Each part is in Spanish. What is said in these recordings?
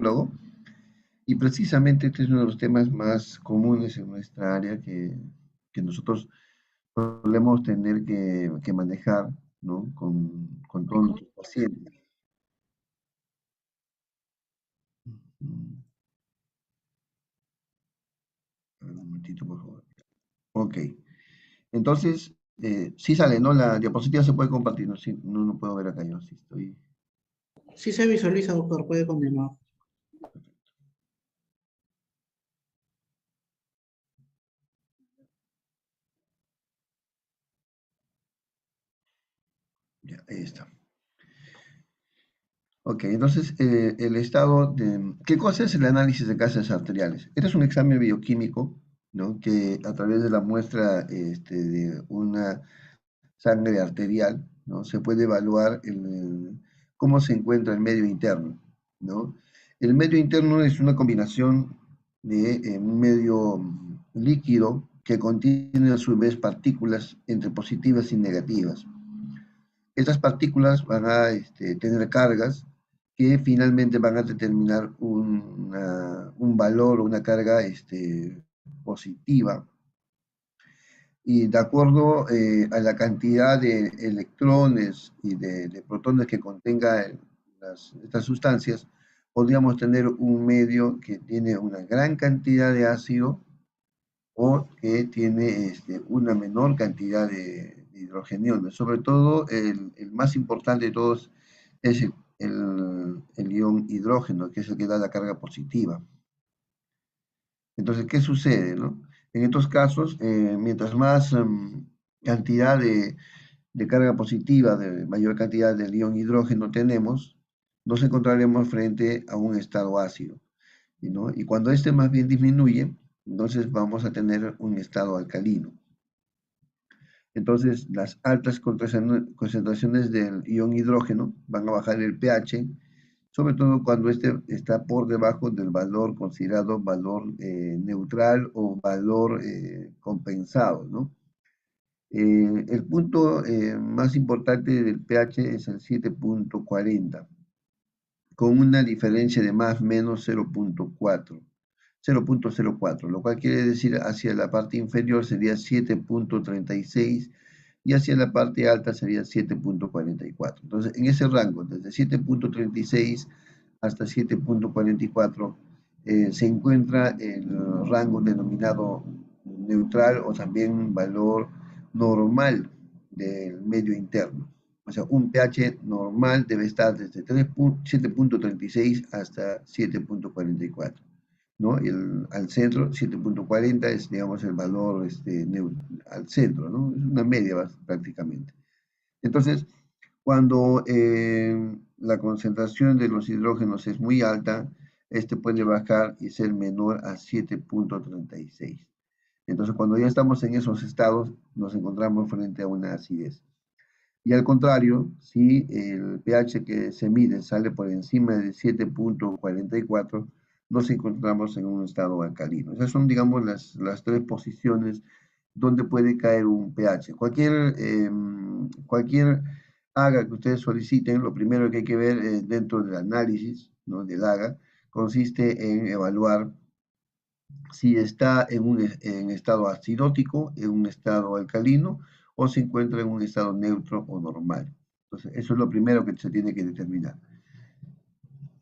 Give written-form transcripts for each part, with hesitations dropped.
Luego, y precisamente este es uno de los temas más comunes en nuestra área que nosotros solemos tener que manejar, ¿no? Con todos nuestros pacientes. Mm, a ver, un momentito, por favor. Ok, entonces, sí sale, ¿no? La diapositiva se puede compartir, no, sí, no, no puedo ver acá yo, sí estoy. Sí se visualiza, doctor, puede continuar. Ya, ahí está. Ok, entonces, el estado de... ¿Qué cosa es el análisis de gases arteriales? Este es un examen bioquímico, ¿no? Que a través de la muestra de una sangre arterial, ¿no? Se puede evaluar cómo se encuentra el medio interno, ¿no? El medio interno es una combinación de un medio líquido que contiene a su vez partículas entre positivas y negativas. Estas partículas van a tener cargas que finalmente van a determinar un valor o una carga positiva y de acuerdo a la cantidad de electrones y de protones que contenga estas sustancias, podríamos tener un medio que tiene una gran cantidad de ácido o que tiene una menor cantidad de hidrogeniones. Sobre todo, el más importante de todos es el ion hidrógeno, que es el que da la carga positiva. Entonces, ¿qué sucede, no? En estos casos, mientras más cantidad de carga positiva, de mayor cantidad del ion hidrógeno tenemos, nos encontraremos frente a un estado ácido, ¿no? Y cuando este más bien disminuye, entonces vamos a tener un estado alcalino. Entonces, las altas concentraciones del ion hidrógeno van a bajar el pH, sobre todo cuando este está por debajo del valor considerado valor neutral o valor compensado, ¿no? El punto más importante del pH es el 7.40, con una diferencia de más o menos 0.04, lo cual quiere decir hacia la parte inferior sería 7.36 y hacia la parte alta sería 7.44. Entonces, en ese rango, desde 7.36 hasta 7.44, se encuentra el rango denominado neutral o también valor normal del medio interno. O sea, un pH normal debe estar desde 7.36 hasta 7.44, ¿no? Al centro, 7.40 es, digamos, el valor al centro, ¿no? Es una media prácticamente. Entonces, cuando la concentración de los hidrógenos es muy alta, este puede bajar y ser menor a 7.36. Entonces, cuando ya estamos en esos estados, nos encontramos frente a una acidez. Y al contrario, si el pH que se mide sale por encima de 7.44, nos encontramos en un estado alcalino. Esas son, digamos, las tres posiciones donde puede caer un pH. Cualquier AGA que ustedes soliciten, lo primero que hay que ver dentro del análisis, ¿no?, del AGA consiste en evaluar si está en estado acidótico, en un estado alcalino, o se encuentra en un estado neutro o normal. Entonces, eso es lo primero que se tiene que determinar.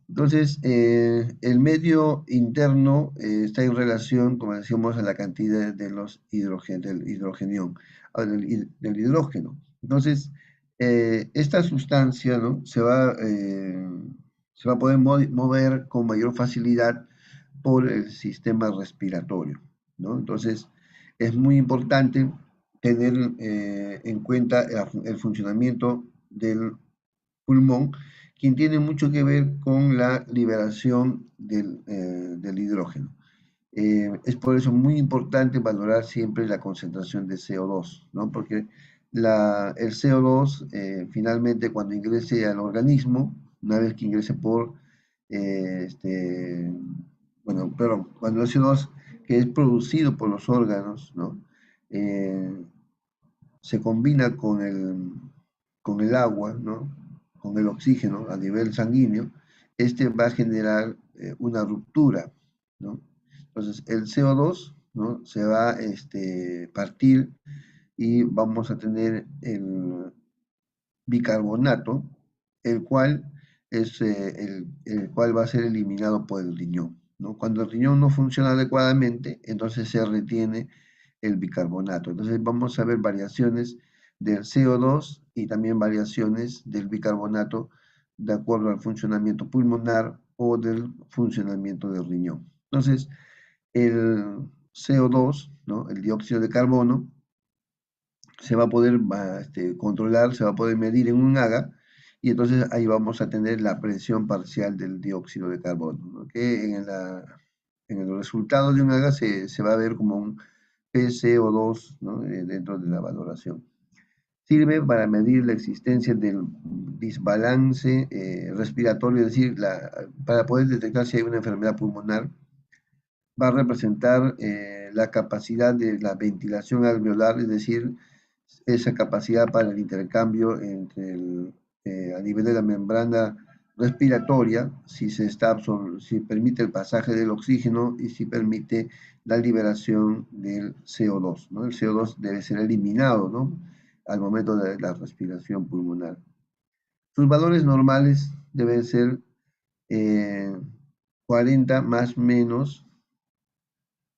Entonces, el medio interno está en relación, como decíamos, a la cantidad de del hidrogenión, del hidrógeno. Entonces, esta sustancia, ¿no?, se va a poder mover con mayor facilidad por el sistema respiratorio, ¿no? Entonces, es muy importante tener en cuenta el funcionamiento del pulmón, quien tiene mucho que ver con la liberación del hidrógeno. Es por eso muy importante valorar siempre la concentración de CO2, ¿no? Porque el CO2 finalmente cuando ingrese al organismo, una vez que ingrese por, bueno, perdón, cuando el CO2 que es producido por los órganos, ¿no? Eh, se combina con el agua, ¿no? Con el oxígeno a nivel sanguíneo, este va a generar una ruptura, ¿no? Entonces, el CO2, ¿no? Se va a partir y vamos a tener el bicarbonato, el cual el cual va a ser eliminado por el riñón, ¿no? Cuando el riñón no funciona adecuadamente, entonces se retiene el bicarbonato. Entonces vamos a ver variaciones del CO2 y también variaciones del bicarbonato de acuerdo al funcionamiento pulmonar o del funcionamiento del riñón. Entonces, el CO2, ¿no? El dióxido de carbono, se va a poder controlar, se va a poder medir en un AGA, y entonces ahí vamos a tener la presión parcial del dióxido de carbono, ¿no? Que en el resultado de un AGA se va a ver como un PCO2, ¿no? Dentro de la valoración. Sirve para medir la existencia del desbalance respiratorio, es decir, para poder detectar si hay una enfermedad pulmonar. Va a representar la capacidad de la ventilación alveolar, es decir, esa capacidad para el intercambio a nivel de la membrana respiratoria, si si permite el pasaje del oxígeno y si permite la liberación del CO2, ¿no? El CO2 debe ser eliminado, ¿no? Al momento de la respiración pulmonar. Sus valores normales deben ser eh, 40 más menos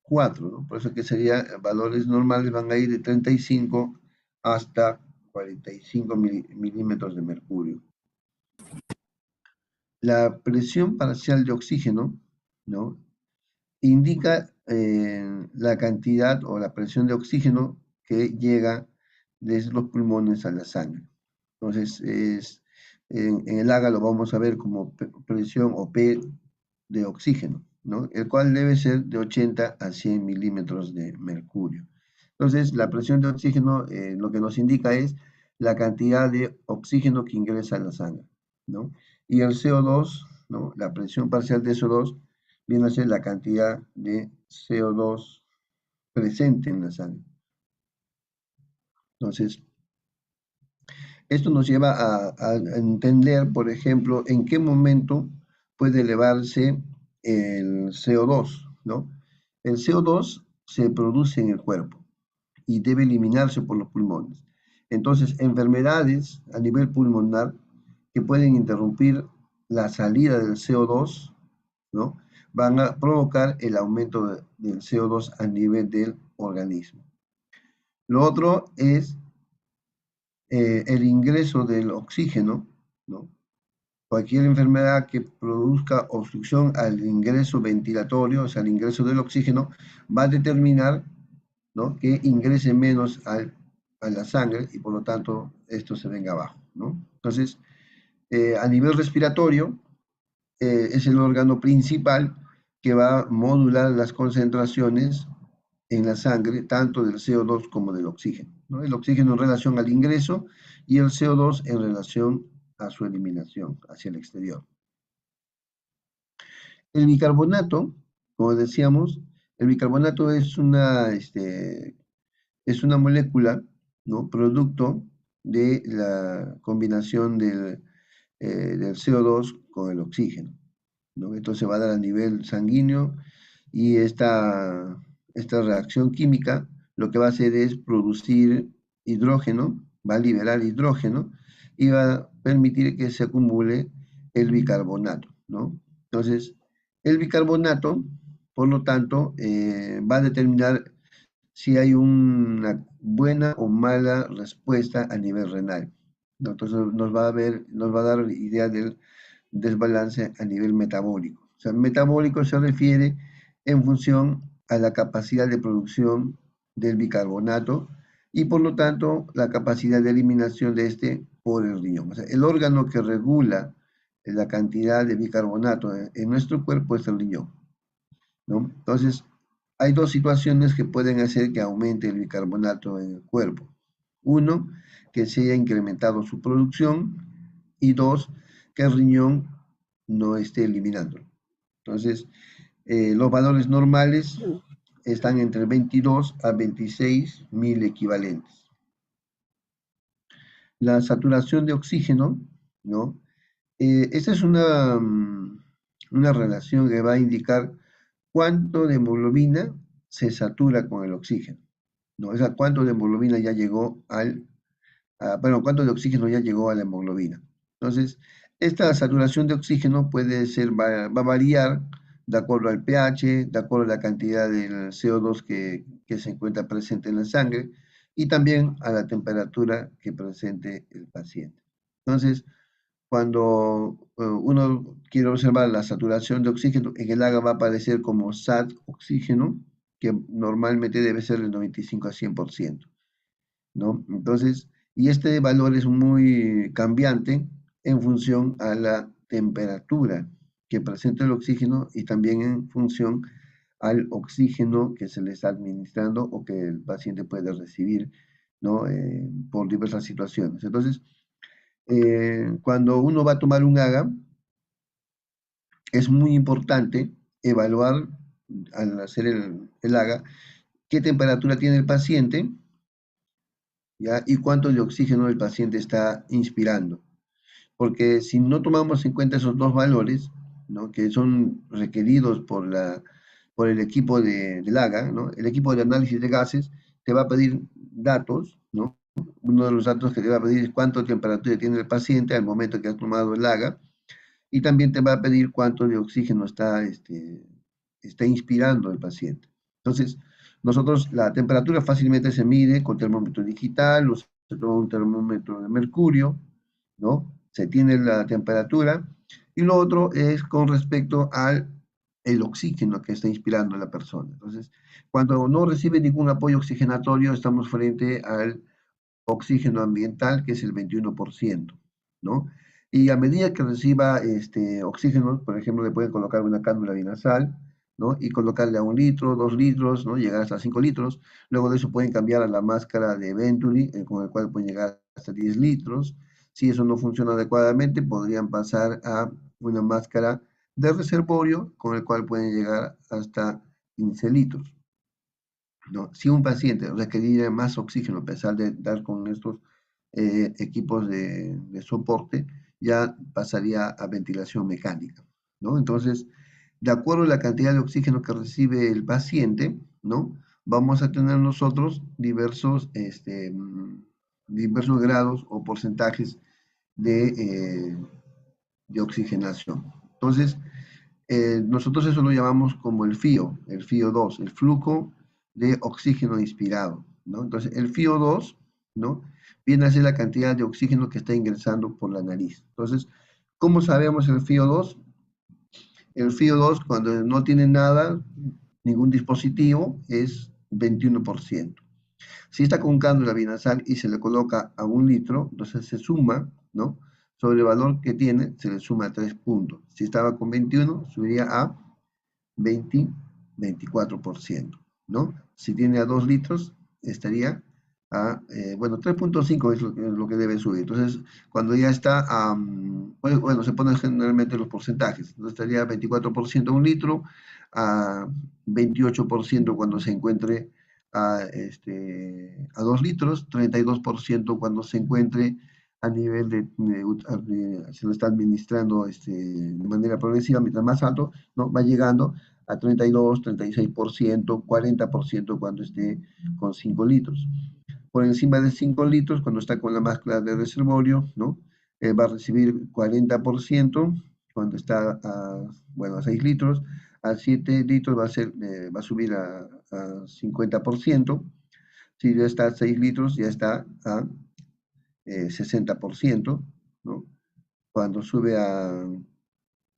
4, ¿no? Por eso que sería, valores normales van a ir de 35 hasta 45 milímetros de mercurio. La presión parcial de oxígeno, ¿no? Indica la cantidad o la presión de oxígeno que llega desde los pulmones a la sangre. Entonces, en el AGA lo vamos a ver como presión o P de oxígeno, ¿no? El cual debe ser de 80 a 100 milímetros de mercurio. Entonces, la presión de oxígeno lo que nos indica es la cantidad de oxígeno que ingresa a la sangre, ¿no? Y el CO2, ¿no? La presión parcial de CO2 viene a ser la cantidad de CO2 presente en la sangre. Entonces, esto nos lleva a entender, por ejemplo, en qué momento puede elevarse el CO2, ¿no? El CO2 se produce en el cuerpo y debe eliminarse por los pulmones. Entonces, enfermedades a nivel pulmonar que pueden interrumpir la salida del CO2, ¿no? Van a provocar el aumento del CO2 a nivel del organismo. Lo otro es el ingreso del oxígeno, ¿no? Cualquier enfermedad que produzca obstrucción al ingreso ventilatorio, o sea, al ingreso del oxígeno, va a determinar, ¿no? Que ingrese menos a la sangre y por lo tanto esto se venga abajo, ¿no? Entonces, a nivel respiratorio, es el órgano principal que va a modular las concentraciones en la sangre, tanto del CO2 como del oxígeno, ¿no? El oxígeno en relación al ingreso y el CO2 en relación a su eliminación hacia el exterior. El bicarbonato, como decíamos, el bicarbonato es una molécula, ¿no? Producto de la combinación del CO2 con el oxígeno, ¿no? Entonces va a dar a nivel sanguíneo y esta reacción química lo que va a hacer es producir hidrógeno, va a liberar hidrógeno y va a permitir que se acumule el bicarbonato, ¿no? Entonces, el bicarbonato, por lo tanto, va a determinar si hay una buena o mala respuesta a nivel renal, ¿no? Entonces nos va a dar idea del desbalance a nivel metabólico. O sea, metabólico se refiere en función a la capacidad de producción del bicarbonato y por lo tanto la capacidad de eliminación de este por el riñón. O sea, el órgano que regula la cantidad de bicarbonato en nuestro cuerpo es el riñón, ¿no? Entonces, hay dos situaciones que pueden hacer que aumente el bicarbonato en el cuerpo. Uno, que se haya incrementado su producción y dos, que el riñón no esté eliminándolo. Entonces, los valores normales están entre 22 a 26 mil equivalentes. La saturación de oxígeno, ¿no? Esta es una relación que va a indicar cuánto de hemoglobina se satura con el oxígeno, ¿no? O sea, cuánto de hemoglobina ya llegó bueno, cuánto de oxígeno ya llegó a la hemoglobina. Entonces, esta saturación de oxígeno puede ser, va a variar de acuerdo al pH, de acuerdo a la cantidad del CO2 que se encuentra presente en la sangre y también a la temperatura que presente el paciente. Entonces, cuando uno quiere observar la saturación de oxígeno, en el AGA va a aparecer como SAT oxígeno, que normalmente debe ser del 95 a 100%, ¿no? Entonces, y este valor es muy cambiante en función a la temperatura que presenta el oxígeno y también en función al oxígeno que se le está administrando o que el paciente puede recibir, ¿no? Por diversas situaciones. Entonces, cuando uno va a tomar un AGA, es muy importante evaluar al hacer el AGA qué temperatura tiene el paciente, ¿ya? Y cuánto de oxígeno el paciente está inspirando. Porque si no tomamos en cuenta esos dos valores, ¿no? Que son requeridos por el equipo del AGA, ¿no? El equipo de análisis de gases te va a pedir datos, ¿no? Uno de los datos que te va a pedir es cuánto temperatura tiene el paciente al momento que ha tomado el AGA y también te va a pedir cuánto de oxígeno está inspirando el paciente. Entonces, nosotros la temperatura fácilmente se mide con termómetro digital, o se toma un termómetro de mercurio, ¿no? Se tiene la temperatura. Y lo otro es con respecto al el oxígeno que está inspirando la persona. Entonces, cuando no recibe ningún apoyo oxigenatorio, estamos frente al oxígeno ambiental, que es el 21%, ¿no? Y a medida que reciba oxígeno, por ejemplo, le pueden colocar una cánula binasal, ¿no? Y colocarle a 1 litro, 2 litros, ¿no? Llegar hasta 5 litros. Luego de eso pueden cambiar a la máscara de Venturi, con el cual pueden llegar hasta 10 litros. Si eso no funciona adecuadamente, podrían pasar a una máscara de reservorio, con el cual pueden llegar hasta 15 litros. ¿No? Si un paciente requeriría más oxígeno a pesar de dar con estos equipos de soporte, ya pasaría a ventilación mecánica, ¿no? Entonces, de acuerdo a la cantidad de oxígeno que recibe el paciente, ¿no? Vamos a tener nosotros diversos grados o porcentajes de, eh, de oxigenación. Entonces, nosotros eso lo llamamos como el FIO 2, el flujo de oxígeno inspirado, ¿no? Entonces, el FIO 2, ¿no? Viene a ser la cantidad de oxígeno que está ingresando por la nariz. Entonces, ¿cómo sabemos el FIO 2? El FIO 2, cuando no tiene nada, ningún dispositivo, es 21%. Si está con cánula binasal y se le coloca a 1 litro, entonces se suma, ¿no? Sobre el valor que tiene, se le suma 3 puntos. Si estaba con 21, subiría a 20, 24%, ¿no? Si tiene a 2 litros, estaría bueno, 3.5 es lo que debe subir. Entonces, cuando ya está, bueno, se ponen generalmente los porcentajes. Entonces, estaría 24% a 1 litro, a 28% cuando se encuentre a 2 litros, 32% cuando se encuentre a nivel se lo está administrando de manera progresiva, mientras más alto, ¿no? Va llegando a 32, 36%, 40% cuando esté con 5 litros. Por encima de 5 litros, cuando está con la máscara de reservorio, ¿no? Va a recibir 40% cuando está bueno, a 6 litros. A 7 litros va a subir a 50%. Si ya está a 6 litros, ya está a 60%, ¿no? Cuando sube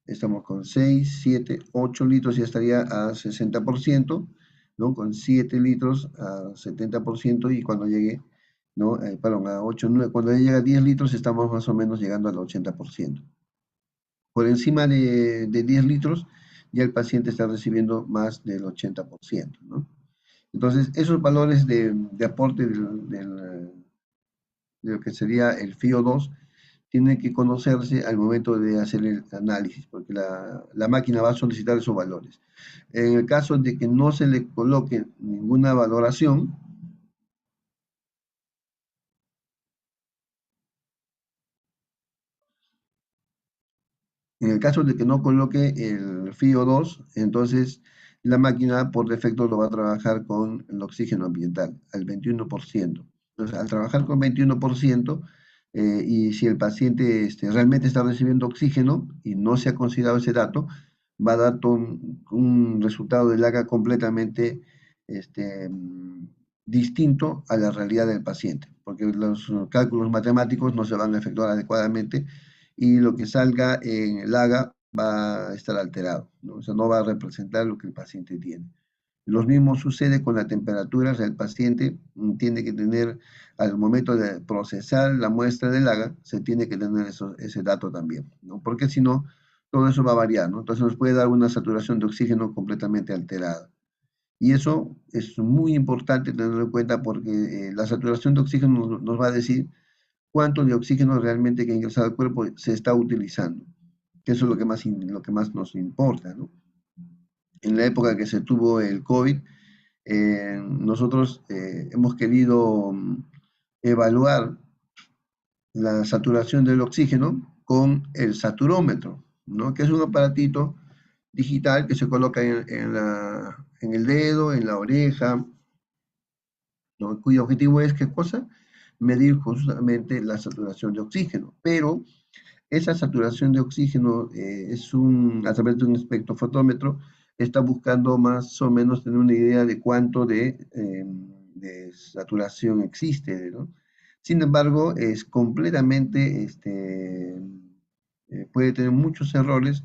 estamos con 6, 7, 8 litros, ya estaría a 60%, ¿no? Con 7 litros a 70% y cuando llegue, ¿no? Perdón, a 8, 9, cuando llega a 10 litros estamos más o menos llegando al 80%. Por encima de 10 litros ya el paciente está recibiendo más del 80%, ¿no? Entonces, esos valores de aporte de lo que sería el FIO2 tienen que conocerse al momento de hacer el análisis, porque la máquina va a solicitar esos valores. En el caso de que no se le coloque ninguna valoración, en el caso de que no coloque el FIO2, entonces la máquina por defecto lo va a trabajar con el oxígeno ambiental, al 21%. Entonces, al trabajar con 21%, y si el paciente realmente está recibiendo oxígeno y no se ha considerado ese dato, va a dar un resultado del AGA completamente este, mm, distinto a la realidad del paciente, porque los cálculos matemáticos no se van a efectuar adecuadamente y lo que salga en el AGA va a estar alterado, ¿no? O sea, no va a representar lo que el paciente tiene. Lo mismo sucede con la temperatura, o sea, el paciente tiene que tener, al momento de procesar la muestra del AGA, se tiene que tener ese dato también, ¿no? Porque si no, todo eso va a variar, ¿no? Entonces nos puede dar una saturación de oxígeno completamente alterada. Y eso es muy importante tenerlo en cuenta porque la saturación de oxígeno nos va a decir cuánto de oxígeno realmente que ha ingresado al cuerpo se está utilizando, que eso es lo que más nos importa, ¿no? En la época que se tuvo el COVID, nosotros hemos querido evaluar la saturación del oxígeno con el saturómetro, ¿no? Que es un aparatito digital que se coloca en el dedo, en la oreja, ¿no? Cuyo objetivo es, ¿qué cosa? Medir justamente la saturación de oxígeno. Pero esa saturación de oxígeno a través de un espectrofotómetro, está buscando más o menos tener una idea de cuánto de saturación existe, ¿no? Sin embargo, es completamente, puede tener muchos errores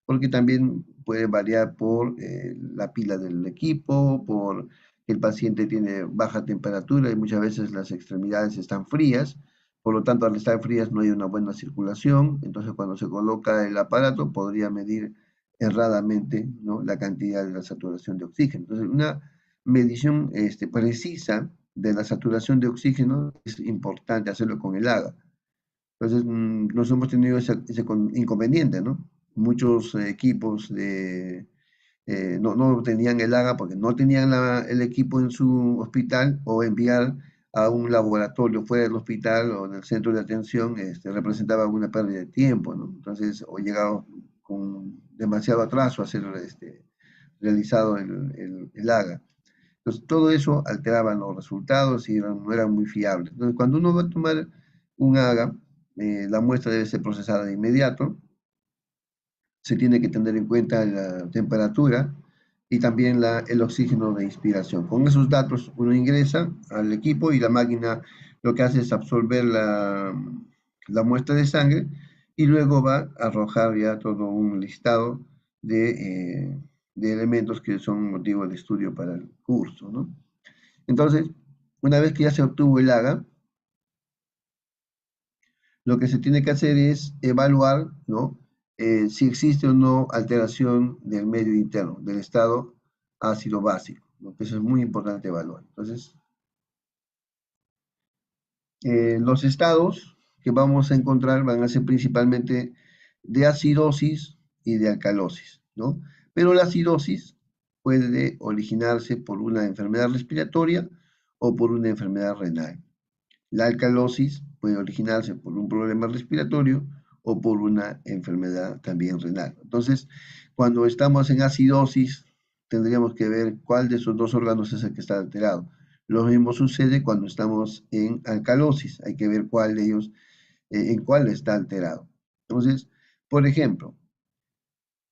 porque también puede variar por la pila del equipo, por que el paciente tiene baja temperatura y muchas veces las extremidades están frías, por lo tanto al estar frías no hay una buena circulación, entonces cuando se coloca el aparato podría medir erradamente, ¿no?, la cantidad de la saturación de oxígeno. Entonces una medición precisa de la saturación de oxígeno es importante hacerlo con el AGA. Entonces, nos hemos tenido ese inconveniente, ¿no? Muchos equipos no tenían el AGA porque no tenían el equipo en su hospital, o enviar a un laboratorio fuera del hospital o del centro de atención representaba una pérdida de tiempo, ¿no? Entonces, o llegaba con demasiado atraso a ser realizado el AGA. Entonces, todo eso alteraba los resultados y no eran muy fiables. Entonces, cuando uno va a tomar un AGA, la muestra debe ser procesada de inmediato, se tiene que tener en cuenta la temperatura y también el oxígeno de inspiración. Con esos datos uno ingresa al equipo y la máquina lo que hace es absorber la muestra de sangre y luego va a arrojar ya todo un listado de elementos que son motivo de estudio para el curso, ¿no? Entonces, una vez que ya se obtuvo el AGA, lo que se tiene que hacer es evaluar, ¿no?, si existe o no alteración del medio interno, del estado ácido básico, ¿no? Que eso es muy importante evaluar. Entonces, los estados que vamos a encontrar van a ser principalmente de acidosis y de alcalosis, ¿no? Pero la acidosis puede originarse por una enfermedad respiratoria o por una enfermedad renal. La alcalosis puede originarse por un problema respiratorio o por una enfermedad también renal. Entonces, cuando estamos en acidosis, tendríamos que ver cuál de esos dos órganos es el que está alterado. Lo mismo sucede cuando estamos en alcalosis, hay que ver cuál de ellos, en cuál está alterado. Entonces, por ejemplo,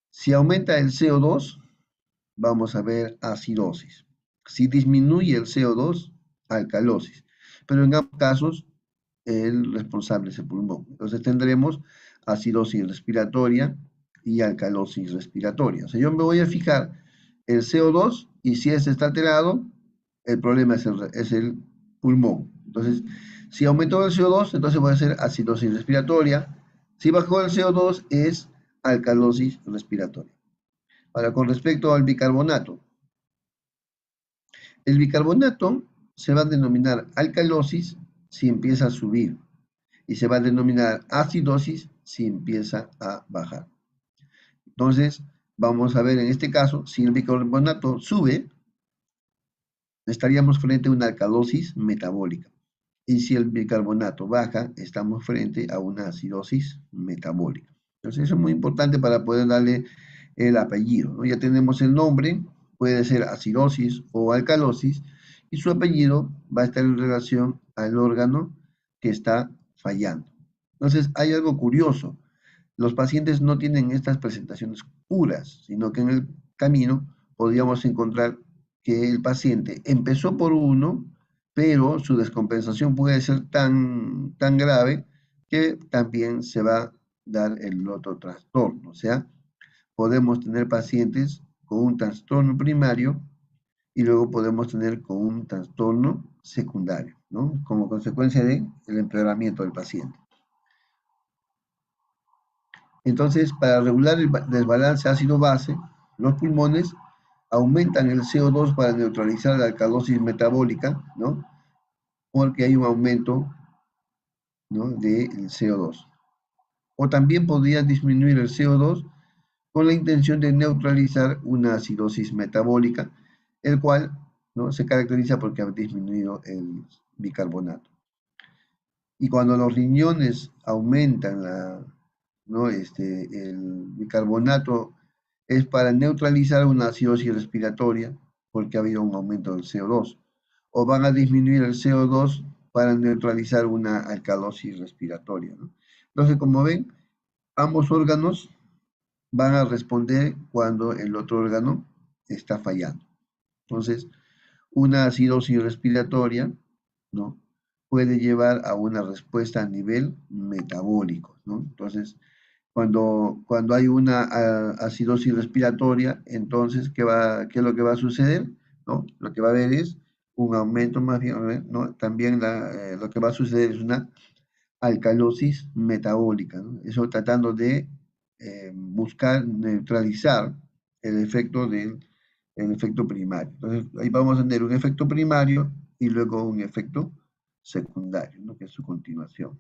si aumenta el CO2, vamos a ver acidosis. Si disminuye el CO2, alcalosis. Pero en ambos casos, el responsable es el pulmón. Entonces tendremos acidosis respiratoria y alcalosis respiratoria. O sea, yo me voy a fijar el CO2 y si ese está alterado, el problema es el pulmón. Entonces, si aumentó el CO2, entonces voy a hacer acidosis respiratoria. Si bajó el CO2, es alcalosis respiratoria. Ahora, con respecto al bicarbonato, el bicarbonato se va a denominar alcalosis si empieza a subir y se va a denominar acidosis si empieza a bajar. Entonces, vamos a ver en este caso, si el bicarbonato sube, estaríamos frente a una alcalosis metabólica. Y si el bicarbonato baja, estamos frente a una acidosis metabólica. Entonces, eso es muy importante para poder darle el apellido, ¿no? Ya tenemos el nombre, puede ser acidosis o alcalosis, y su apellido va a estar en relación al órgano que está fallando. Entonces, hay algo curioso. Los pacientes no tienen estas presentaciones puras, sino que en el camino podríamos encontrar que el paciente empezó por uno, pero su descompensación puede ser tan grave que también se va a dar el otro trastorno. O sea, podemos tener pacientes con un trastorno primario y luego podemos tener con un trastorno secundario, ¿no? Como consecuencia del empeoramiento del paciente. Entonces, para regular el desbalance ácido-base, los pulmones aumentan el CO2 para neutralizar la alcalosis metabólica, ¿no? Porque hay un aumento, ¿no?, del CO2. O también podría disminuir el CO2 con la intención de neutralizar una acidosis metabólica, el cual, ¿no?, se caracteriza porque ha disminuido el bicarbonato. Y cuando los riñones aumentan ¿no?, el bicarbonato es para neutralizar una acidosis respiratoria porque ha habido un aumento del CO2. O van a disminuir el CO2 para neutralizar una alcalosis respiratoria, ¿no? Entonces, como ven, ambos órganos van a responder cuando el otro órgano está fallando. Entonces, una acidosis respiratoria, ¿no?, puede llevar a una respuesta a nivel metabólico, ¿no? Entonces, cuando hay una acidosis respiratoria, entonces, ¿qué es lo que va a suceder? ¿No? Lo que va a haber es un aumento más bien, ¿no? También lo que va a suceder es una alcalosis metabólica, ¿no? Eso tratando de buscar neutralizar el efecto primario. Entonces, ahí vamos a tener un efecto primario y luego un efecto secundario, ¿no?, que es su continuación.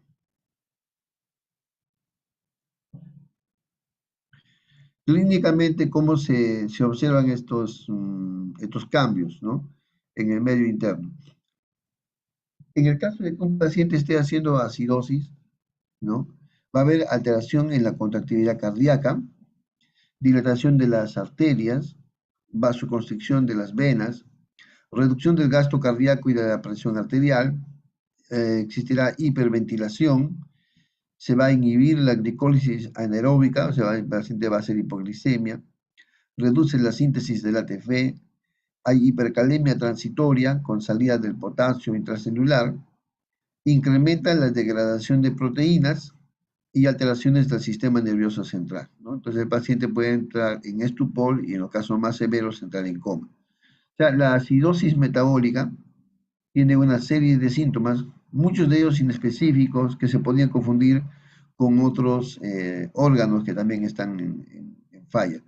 Clínicamente, ¿cómo se observan estos cambios, ¿no?, en el medio interno? En el caso de que un paciente esté haciendo acidosis, ¿no?, va a haber alteración en la contractividad cardíaca, dilatación de las arterias, vasoconstricción de las venas, reducción del gasto cardíaco y de la presión arterial, existirá hiperventilación, se va a inhibir la glicólisis anaeróbica, o sea, el paciente va a hacer hipoglicemia, reduce la síntesis del ATP, hay hipercalemia transitoria con salida del potasio intracelular, incrementa la degradación de proteínas y alteraciones del sistema nervioso central, ¿no? Entonces el paciente puede entrar en estupor y en los casos más severos entrar en coma. O sea, la acidosis metabólica tiene una serie de síntomas, muchos de ellos inespecíficos, que se podían confundir con otros órganos que también están en falla,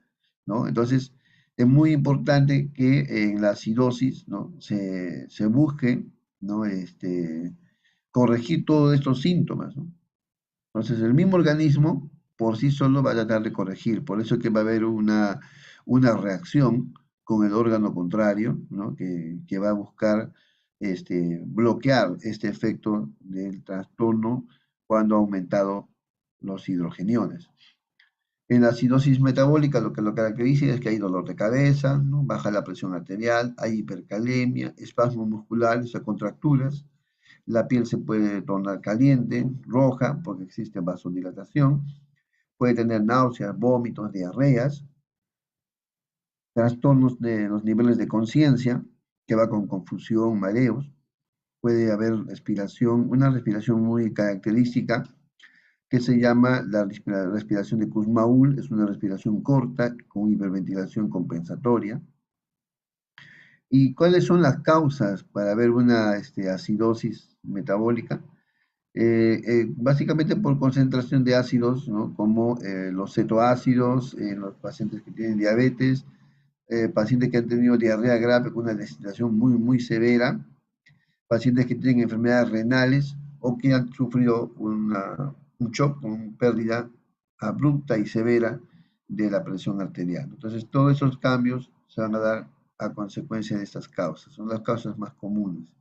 ¿no? Entonces, es muy importante que en la acidosis, ¿no?, se busque, ¿no?, corregir todos estos síntomas, ¿no? Entonces, el mismo organismo por sí solo va a tratar de corregir, por eso es que va a haber una reacción con el órgano contrario, ¿no?, que va a buscar bloquear este efecto del trastorno cuando ha aumentado los hidrogeniones. En la acidosis metabólica lo que lo caracteriza es que hay dolor de cabeza, ¿no?, baja la presión arterial, hay hipercalemia, espasmos musculares, o sea, contracturas, la piel se puede tornar caliente, roja, porque existe vasodilatación, puede tener náuseas, vómitos, diarreas, trastornos de los niveles de conciencia, que va con confusión, mareos, puede haber una respiración muy característica que se llama la respiración de Kussmaul, es una respiración corta con hiperventilación compensatoria. ¿Y cuáles son las causas para ver una acidosis metabólica? básicamente por concentración de ácidos, ¿no? Como los cetoácidos en los pacientes que tienen diabetes, pacientes que han tenido diarrea grave con una deshidratación muy, muy severa, pacientes que tienen enfermedades renales o que han sufrido un shock con pérdida abrupta y severa de la presión arterial. Entonces, todos esos cambios se van a dar a consecuencia de estas causas, son las causas más comunes.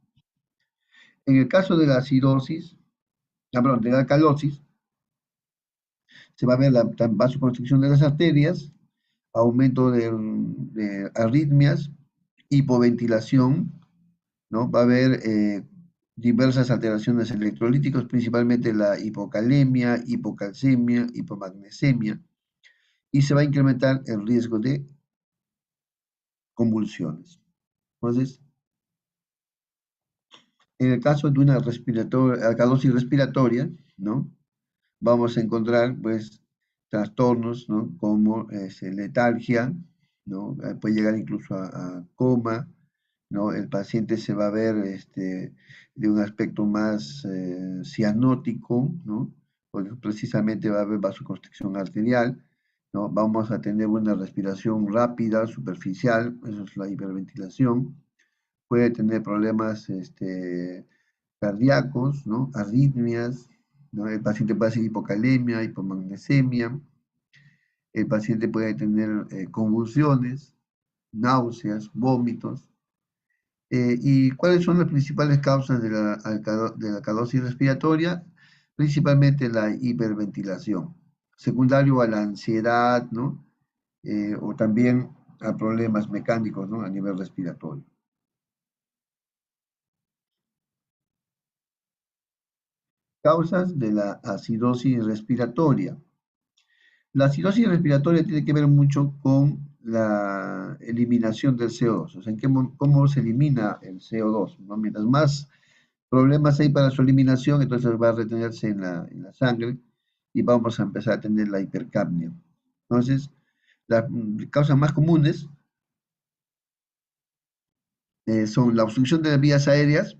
En el caso de la acidosis, perdón, de la alcalosis, se va a ver la vasoconstricción de las arterias, aumento de arritmias, hipoventilación, ¿no? Va a haber diversas alteraciones electrolíticas, principalmente la hipocalemia, hipocalcemia, hipomagnesemia, y se va a incrementar el riesgo de convulsiones. Entonces, en el caso de una alcalosis respiratoria, ¿no? Vamos a encontrar, pues, trastornos, ¿no? Como letargia, ¿no? Puede llegar incluso a coma, ¿no? El paciente se va a ver de un aspecto más cianótico, ¿no? Porque precisamente va a haber vasoconstricción arterial, ¿no? Vamos a tener una respiración rápida, superficial, eso es la hiperventilación. Puede tener problemas cardíacos, ¿no? Arritmias, ¿no? El paciente puede hacer hipocalemia, hipomagnesemia, el paciente puede tener convulsiones, náuseas, vómitos. ¿Y cuáles son las principales causas de de la alcalosis respiratoria? Principalmente la hiperventilación, secundario a la ansiedad, ¿no? O también a problemas mecánicos, ¿no? A nivel respiratorio. Causas de la acidosis respiratoria. La acidosis respiratoria tiene que ver mucho con la eliminación del CO2, o sea, cómo se elimina el CO2, ¿no? Mientras más problemas hay para su eliminación, entonces va a retenerse en la sangre y vamos a empezar a tener la hipercapnia. Entonces, las causas más comunes son la obstrucción de las vías aéreas,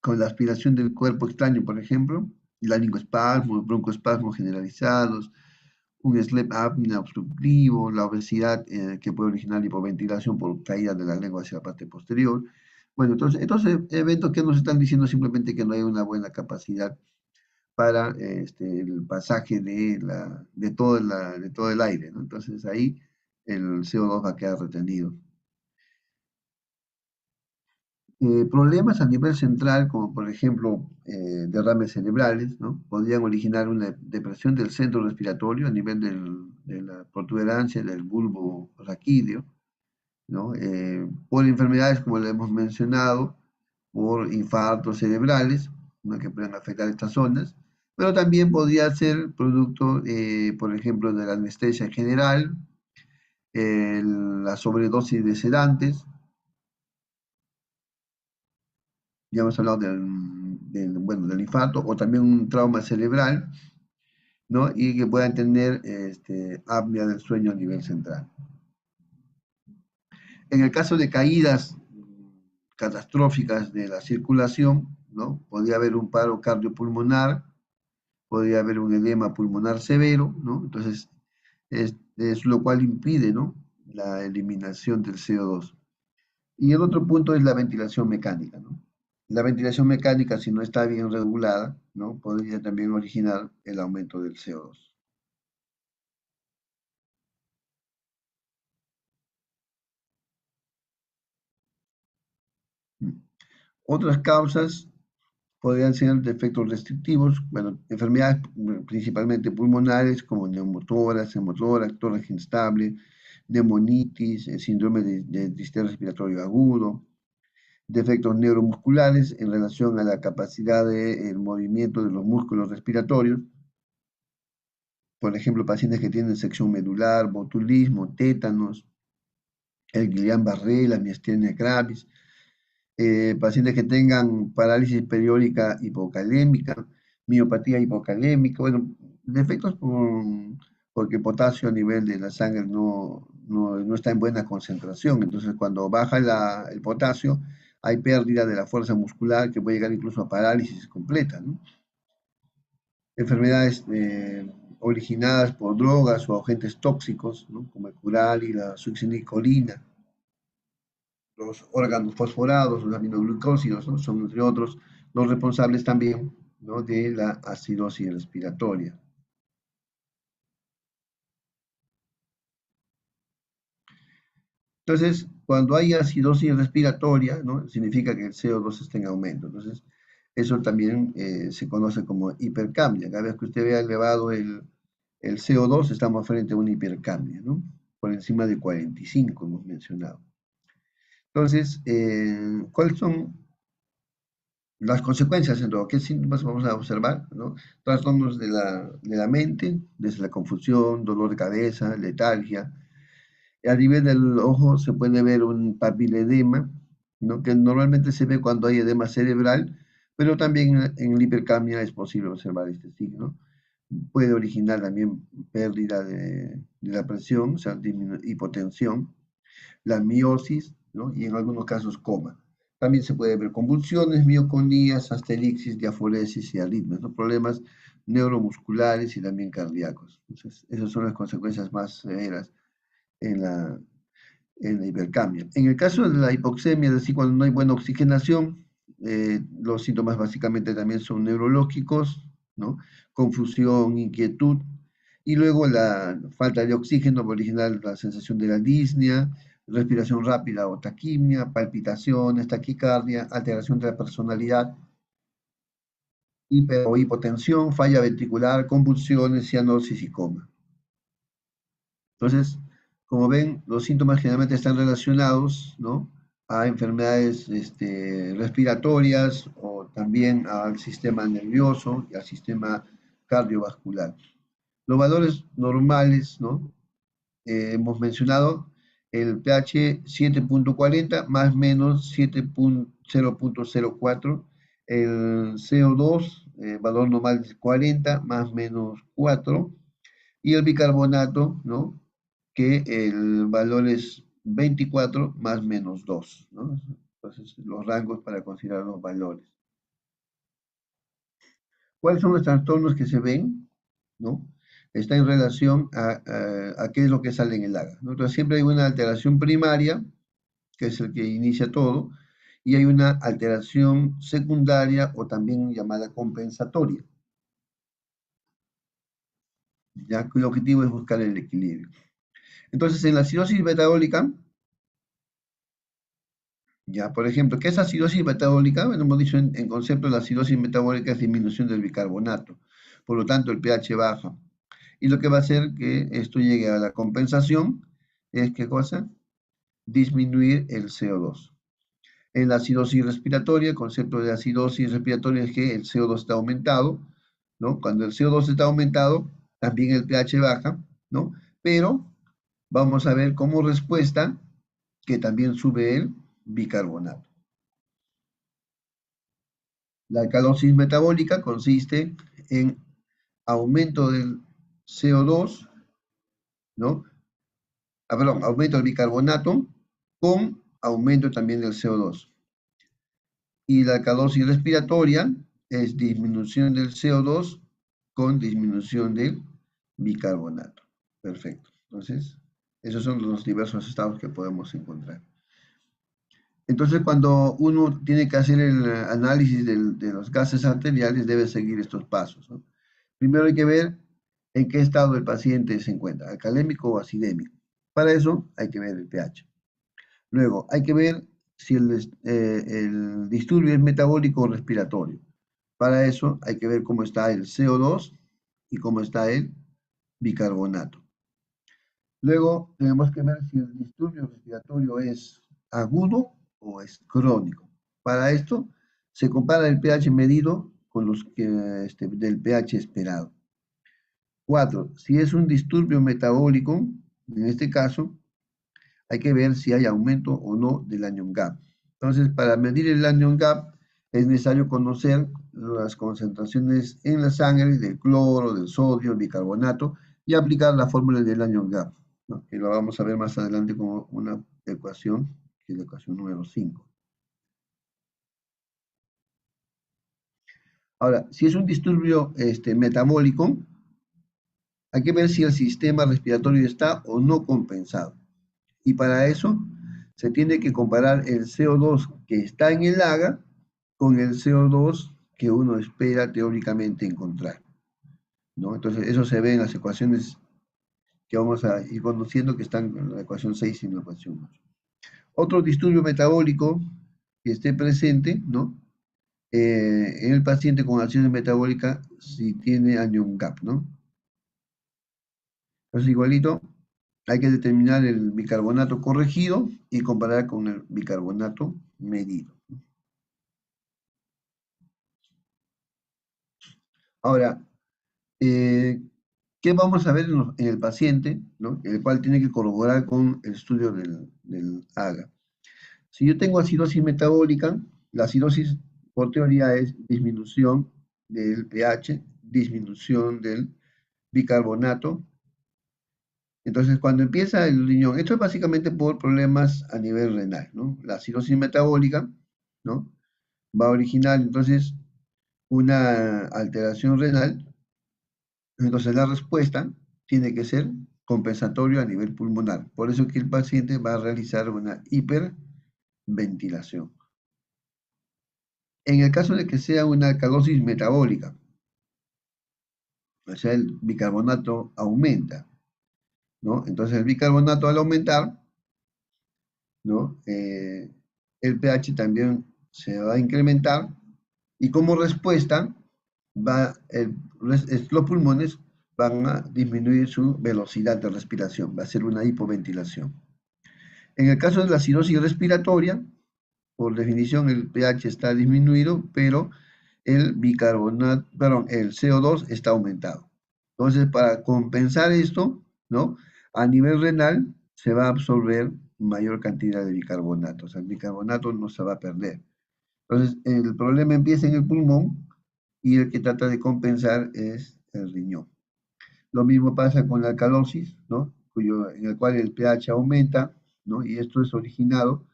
con la aspiración del cuerpo extraño, por ejemplo, laringoespasmo, broncoespasmos generalizados, un sleep apnea obstructivo, la obesidad que puede originar hipoventilación por caída de la lengua hacia la parte posterior. Bueno, entonces eventos que nos están diciendo simplemente que no hay una buena capacidad para el pasaje de todo el aire, ¿no? Entonces ahí el CO2 va a quedar retenido. Problemas a nivel central, como por ejemplo derrames cerebrales, ¿no? Podrían originar una depresión del centro respiratorio a nivel de la protuberancia del bulbo raquídeo, ¿no? Por enfermedades como le hemos mencionado, por infartos cerebrales, ¿no? Que pueden afectar estas zonas, pero también podría ser producto, por ejemplo, de la anestesia general, la sobredosis de sedantes. Ya hemos hablado bueno, del infarto o también un trauma cerebral, ¿no? Y que puedan tener apnea del sueño a nivel central. En el caso de caídas catastróficas de la circulación, ¿no? Podría haber un paro cardiopulmonar, podría haber un edema pulmonar severo, ¿no? Entonces, es lo cual impide, ¿no? La eliminación del CO2. Y el otro punto es la ventilación mecánica, ¿no? La ventilación mecánica, si no está bien regulada, ¿no? Podría también originar el aumento del CO2. Otras causas podrían ser defectos restrictivos, bueno, enfermedades principalmente pulmonares como neumotórax, hemotórax, tórax instable, neumonitis, síndrome de distrés respiratorio agudo, defectos neuromusculares en relación a la capacidad de movimiento de los músculos respiratorios, por ejemplo, pacientes que tienen sección medular, botulismo, tétanos, el Guillain-Barré, la miastenia gravis, pacientes que tengan parálisis periódica hipocalémica, miopatía hipocalémica, bueno, defectos porque el potasio a nivel de la sangre no está en buena concentración, entonces cuando baja el potasio hay pérdida de la fuerza muscular que puede llegar incluso a parálisis completa, ¿no? enfermedades originadas por drogas o agentes tóxicos, ¿no? Como el curare y la succinicolina, los órganos fosforados, los aminoglucósidos, ¿no? Son, entre otros, los responsables también, ¿no? De la acidosis respiratoria. Entonces, cuando hay acidosis respiratoria, ¿no? Significa que el CO2 está en aumento. Entonces, eso también se conoce como hipercapnia. Cada vez que usted vea elevado el CO2, estamos frente a una hipercapnia, ¿no? Por encima de 45, hemos mencionado. Entonces, ¿cuáles son las consecuencias en todo? ¿Qué síntomas vamos a observar? ¿No? Trastornos de la mente, desde la confusión, dolor de cabeza, letargia. A nivel del ojo se puede ver un papiledema, ¿no? Que normalmente se ve cuando hay edema cerebral, pero también en la hipercamia es posible observar este signo. Puede originar también pérdida de la presión, o sea, hipotensión, la miosis, ¿no? Y en algunos casos coma. También se puede ver convulsiones, mioconías, astelixis, diaforesis y arritmias, ¿no? Problemas neuromusculares y también cardíacos. Entonces, esas son las consecuencias más severas en la hipercamia. En el caso de la hipoxemia, es decir, cuando no hay buena oxigenación, los síntomas básicamente también son neurológicos, ¿no? Confusión, inquietud, y luego la falta de oxígeno puede originar la sensación de la disnea, respiración rápida o taquimia, palpitaciones, taquicardia, alteración de la personalidad, hiper o hipotensión, falla ventricular, convulsiones, cianosis y coma. Entonces, como ven, los síntomas generalmente están relacionados, ¿no? A enfermedades respiratorias o también al sistema nervioso y al sistema cardiovascular. Los valores normales, ¿no? Hemos mencionado el pH 7.40 más o menos 0.04, el CO2, valor normal es 40 más o menos 4, y el bicarbonato, ¿no? Que el valor es 24 más menos 2, ¿no? Entonces, los rangos para considerar los valores. ¿Cuáles son los trastornos que se ven? ¿No? Está en relación a qué es lo que sale en el AGA, ¿no? Entonces, siempre hay una alteración primaria, que es el que inicia todo, y hay una alteración secundaria o también llamada compensatoria, ya que el objetivo es buscar el equilibrio. Entonces, en la acidosis metabólica, ya, por ejemplo, ¿qué es acidosis metabólica? Bueno, hemos dicho en concepto, la acidosis metabólica es disminución del bicarbonato, por lo tanto el pH baja. Y lo que va a hacer que esto llegue a la compensación es, ¿qué cosa? Disminuir el CO2. En la acidosis respiratoria, el concepto de acidosis respiratoria es que el CO2 está aumentado, ¿no? Cuando el CO2 está aumentado, también el pH baja, ¿no? Pero vamos a ver como respuesta que también sube el bicarbonato. La alcalosis metabólica consiste en aumento del CO2, ¿no? Perdón, aumento del bicarbonato con aumento también del CO2. Y la alcalosis respiratoria es disminución del CO2 con disminución del bicarbonato. Perfecto. Entonces, esos son los diversos estados que podemos encontrar. Entonces, cuando uno tiene que hacer el análisis de los gases arteriales, debe seguir estos pasos, ¿no? Primero hay que ver en qué estado el paciente se encuentra, alcalémico o acidémico. Para eso hay que ver el pH. Luego, hay que ver si el disturbio es metabólico o respiratorio. Para eso hay que ver cómo está el CO2 y cómo está el bicarbonato. Luego, tenemos que ver si el disturbio respiratorio es agudo o es crónico. Para esto, se compara el pH medido con los que, del pH esperado. 4. Si es un disturbio metabólico, en este caso, hay que ver si hay aumento o no del anion gap. Entonces, para medir el anion gap, es necesario conocer las concentraciones en la sangre del cloro, del sodio, del bicarbonato y aplicar la fórmula del anion gap, ¿no? Que lo vamos a ver más adelante como una ecuación, que es la ecuación número 5. Ahora, si es un disturbio metabólico, hay que ver si el sistema respiratorio está o no compensado. Y para eso se tiene que comparar el CO2 que está en el AGA con el CO2 que uno espera teóricamente encontrar, ¿no? Entonces, eso se ve en las ecuaciones que vamos a ir conociendo, que están en la ecuación 6 y en la ecuación 8. Otro disturbio metabólico que esté presente, ¿no? En el paciente con acción metabólica, si tiene anion gap, ¿no? Entonces, igualito, hay que determinar el bicarbonato corregido y comparar con el bicarbonato medido. Ahora, eh, ¿qué vamos a ver en el paciente, ¿no? El cual tiene que corroborar con el estudio del AGA? Si yo tengo acidosis metabólica, la acidosis por teoría es disminución del pH, disminución del bicarbonato. Entonces, cuando empieza el riñón, esto es básicamente por problemas a nivel renal, ¿no? La acidosis metabólica, ¿no? Va a originar entonces una alteración renal. Entonces, la respuesta tiene que ser compensatorio a nivel pulmonar. Por eso que el paciente va a realizar una hiperventilación. En el caso de que sea una alcalosis metabólica, o sea, el bicarbonato aumenta, ¿no? Entonces, el bicarbonato al aumentar, ¿no? El pH también se va a incrementar y como respuesta los pulmones van a disminuir su velocidad de respiración, va a ser una hipoventilación. En el caso de la acidosis respiratoria, por definición el pH está disminuido, pero el CO2 está aumentado. Entonces, para compensar esto, ¿no? A nivel renal se va a absorber mayor cantidad de bicarbonato, o sea, el bicarbonato no se va a perder. Entonces, el problema empieza en el pulmón y el que trata de compensar es el riñón. Lo mismo pasa con la alcalosis, ¿no? En el cual el pH aumenta, ¿no? Y esto es originado.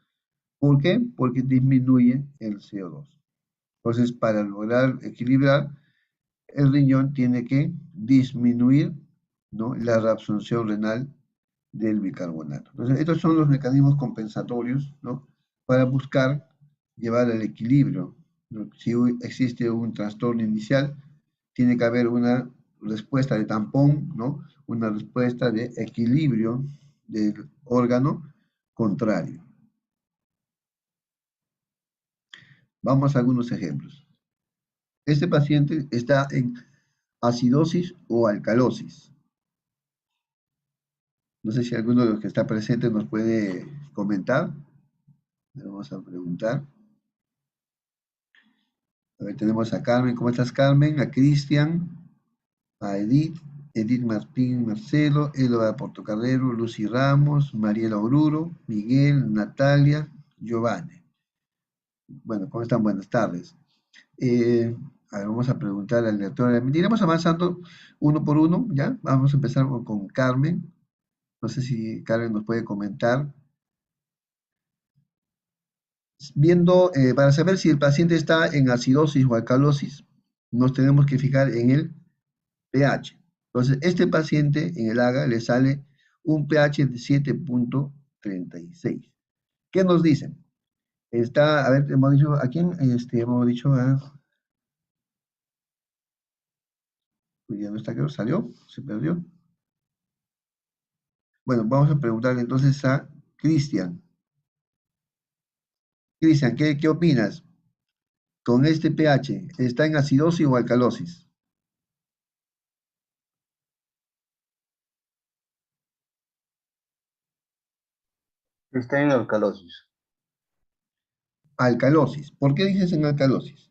¿Por qué? Porque disminuye el CO2. Entonces, para lograr equilibrar, el riñón tiene que disminuir, ¿no? La reabsorción renal del bicarbonato. Entonces, estos son los mecanismos compensatorios, ¿no? Para buscar llevar el equilibrio, ¿no? Si existe un trastorno inicial, tiene que haber una respuesta de tampón, ¿no? Una respuesta de equilibrio del órgano contrario. Vamos a algunos ejemplos. Este paciente está en acidosis o alcalosis. No sé si alguno de los que está presente nos puede comentar. Le vamos a preguntar. A ver, tenemos a Carmen. ¿Cómo estás, Carmen? A Cristian, a Edith Martín Marcelo, Elba Portocarrero, Lucy Ramos, Mariela Oruro, Miguel, Natalia, Giovanni. Bueno, ¿cómo están? Buenas tardes. Eh, a ver, vamos a preguntar al lector. Iremos avanzando uno por uno, ¿ya? Vamos a empezar con Carmen. No sé si Carmen nos puede comentar. Para saber si el paciente está en acidosis o alcalosis, nos tenemos que fijar en el pH. Entonces, este paciente en el AGA le sale un pH de 7.36. ¿Qué nos dicen? Está, a ver, hemos dicho, ¿a quién? Hemos dicho ya no está, creo, salió, se perdió. Bueno, vamos a preguntarle entonces a Cristian. Cristian, ¿qué opinas con este pH? ¿Está en acidosis o alcalosis? Está en alcalosis. Alcalosis. ¿Por qué dices en alcalosis?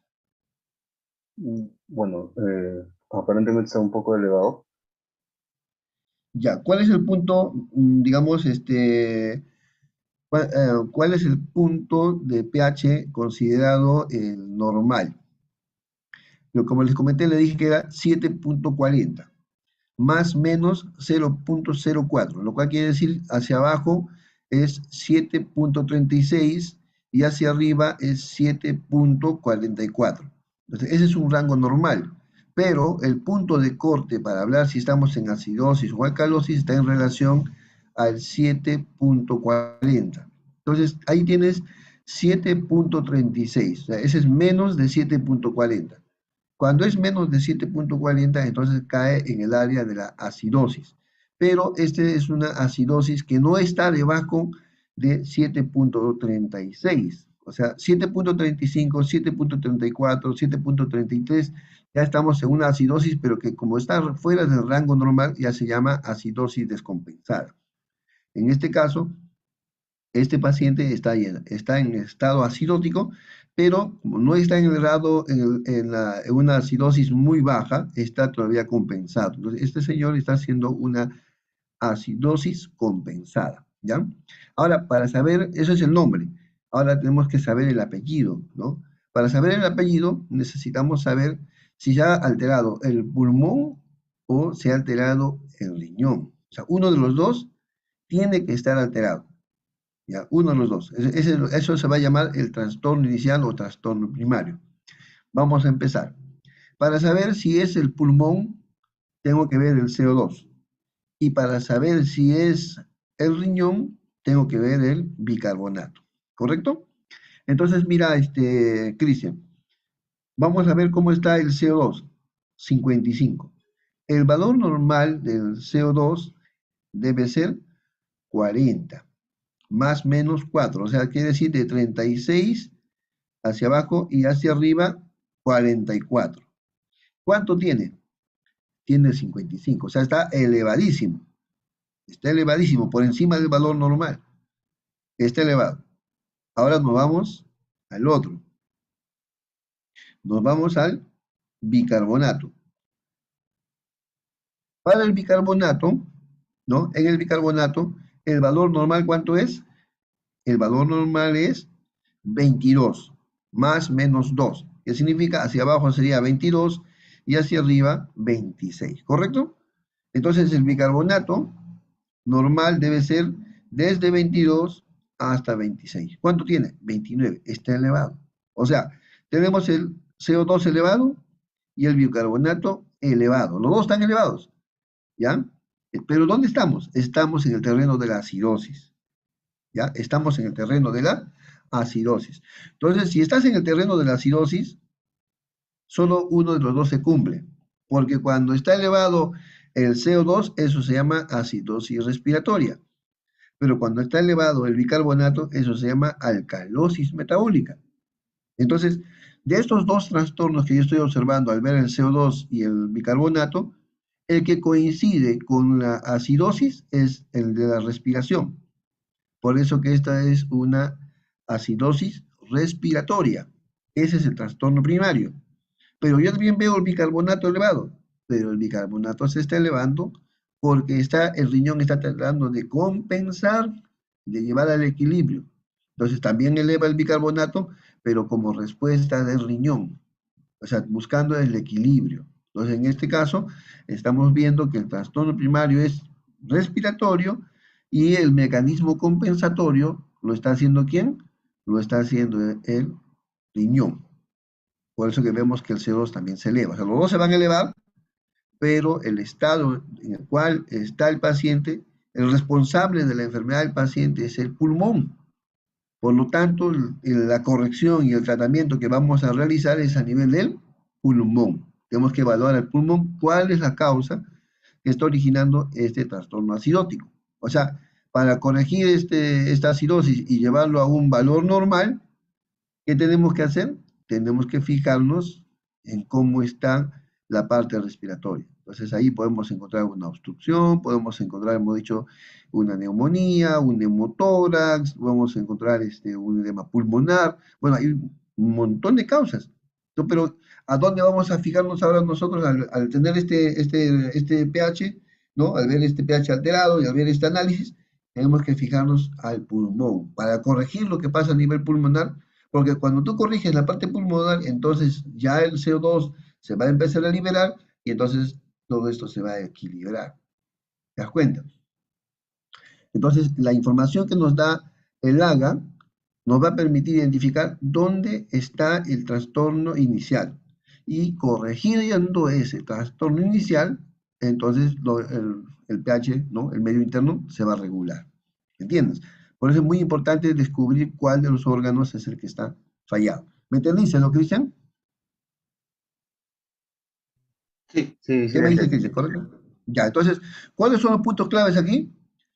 Bueno, aparentemente está un poco elevado. Ya, ¿cuál es el punto, digamos, cuál es el punto de pH considerado el normal? Yo, como les comenté, le dije que era 7.40, más menos 0.04, lo cual quiere decir hacia abajo es 7.36 y hacia arriba es 7.44. Entonces, ese es un rango normal, pero el punto de corte para hablar si estamos en acidosis o alcalosis está en relación al 7.40. Entonces, ahí tienes 7.36, o sea, ese es menos de 7.40. Cuando es menos de 7.40, entonces cae en el área de la acidosis. Pero este es una acidosis que no está debajo de 7.36. O sea, 7.35, 7.34, 7.33, ya estamos en una acidosis, pero que como está fuera del rango normal, ya se llama acidosis descompensada. En este caso, este paciente está en estado acidótico, pero como no está en el grado, en una acidosis muy baja, está todavía compensado. Entonces, este señor está haciendo una acidosis compensada, ¿ya? Ahora, para saber, eso es el nombre, ahora tenemos que saber el apellido, ¿no? Para saber el apellido necesitamos saber si se ha alterado el pulmón o se ha alterado el riñón. O sea, uno de los dos tiene que estar alterado. ¿Ya? Uno de los dos. Eso se va a llamar el trastorno inicial o trastorno primario. Vamos a empezar. Para saber si es el pulmón, tengo que ver el CO2. Y para saber si es el riñón, tengo que ver el bicarbonato. ¿Correcto? Entonces, mira, Cristian, vamos a ver cómo está el CO2. 55. El valor normal del CO2 debe ser 40. Más menos 4, o sea, quiere decir de 36 hacia abajo y hacia arriba 44. ¿Cuánto tiene? Tiene 55, o sea, está elevadísimo, por encima del valor normal, está elevado. Ahora nos vamos al otro, nos vamos al bicarbonato. Para el bicarbonato, ¿no? En el bicarbonato, el valor normal, ¿cuánto es? El valor normal es 22 más menos 2, que significa hacia abajo sería 22 y hacia arriba 26, ¿correcto? Entonces el bicarbonato normal debe ser desde 22 hasta 26. ¿Cuánto tiene? 29, está elevado. O sea, tenemos el CO2 elevado y el bicarbonato elevado. Los dos están elevados, ¿ya? Pero ¿dónde estamos? Estamos en el terreno de la acidosis. ¿Ya? Estamos en el terreno de la acidosis. Entonces, si estás en el terreno de la acidosis, solo uno de los dos se cumple, porque cuando está elevado el CO2, eso se llama acidosis respiratoria, pero cuando está elevado el bicarbonato, eso se llama alcalosis metabólica. Entonces, de estos dos trastornos que yo estoy observando al ver el CO2 y el bicarbonato, el que coincide con la acidosis es el de la respiración. Por eso que esta es una acidosis respiratoria. Ese es el trastorno primario. Pero yo también veo el bicarbonato elevado, pero el bicarbonato se está elevando porque el riñón está tratando de compensar, de llevar al equilibrio. Entonces también eleva el bicarbonato, pero como respuesta del riñón, o sea, buscando el equilibrio. Entonces, en este caso, estamos viendo que el trastorno primario es respiratorio y el mecanismo compensatorio lo está haciendo ¿quién? Lo está haciendo el riñón. Por eso que vemos que el CO2 también se eleva. O sea, los dos se van a elevar, pero el estado en el cual está el paciente, el responsable de la enfermedad del paciente es el pulmón. Por lo tanto, la corrección y el tratamiento que vamos a realizar es a nivel del pulmón. Tenemos que evaluar el pulmón cuál es la causa que está originando este trastorno acidótico. O sea, para corregir esta acidosis y llevarlo a un valor normal, ¿qué tenemos que hacer? Tenemos que fijarnos en cómo está la parte respiratoria. Entonces ahí podemos encontrar una obstrucción, podemos encontrar, hemos dicho, una neumonía, un neumotórax, podemos encontrar un edema pulmonar. Bueno, hay un montón de causas. Pero ¿a dónde vamos a fijarnos ahora nosotros al tener este pH, ¿no? Al ver este pH alterado y al ver este análisis, tenemos que fijarnos al pulmón para corregir lo que pasa a nivel pulmonar, porque cuando tú corriges la parte pulmonar, entonces ya el CO2 se va a empezar a liberar y entonces todo esto se va a equilibrar. ¿Te das cuenta? Entonces, la información que nos da el AGA nos va a permitir identificar dónde está el trastorno inicial. y corrigiendo ese trastorno inicial, entonces el pH, ¿no? El medio interno se va a regular. ¿Entiendes? Por eso es muy importante descubrir cuál de los órganos es el que está fallado. ¿Me entendiste, no, Cristian? Sí, ¿Qué lo me dice entendí. Cristian? ¿Correcto? Ya, entonces, ¿cuáles son los puntos claves aquí?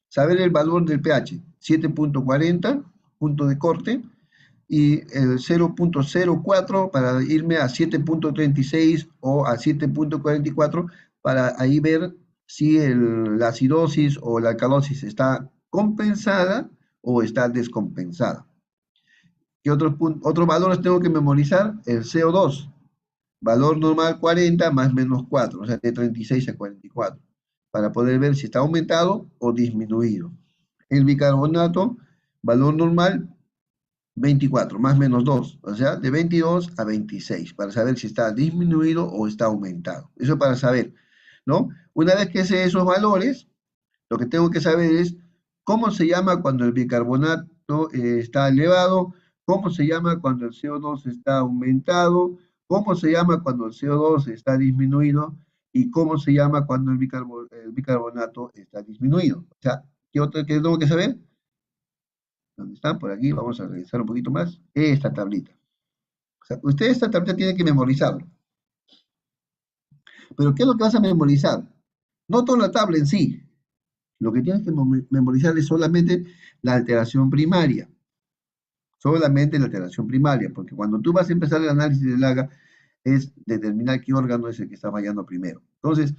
Saber el valor del pH, 7.40, punto de corte, y el 0.04 para irme a 7.36 o a 7.44 para ahí ver si la acidosis o la alcalosis está compensada o está descompensada. ¿Qué otros valores tengo que memorizar? El CO2, valor normal 40 más menos 4, o sea, de 36 a 44, para poder ver si está aumentado o disminuido. El bicarbonato, valor normal 24, más menos 2, o sea, de 22 a 26, para saber si está disminuido o está aumentado. Eso para saber, ¿no? Una vez que sé esos valores, lo que tengo que saber es cómo se llama cuando el bicarbonato está elevado, cómo se llama cuando el CO2 está aumentado, cómo se llama cuando el CO2 está disminuido y cómo se llama cuando el bicarbonato está disminuido. O sea, ¿qué tengo que saber? ¿Dónde está? Por aquí, vamos a revisar un poquito más. Esta tablita. O sea, usted esta tablita tiene que memorizarlo. Pero ¿qué es lo que vas a memorizar? No toda la tabla en sí. Lo que tienes que memorizar es solamente la alteración primaria. Solamente la alteración primaria, porque cuando tú vas a empezar el análisis del AGA, es determinar qué órgano es el que está fallando primero. Entonces,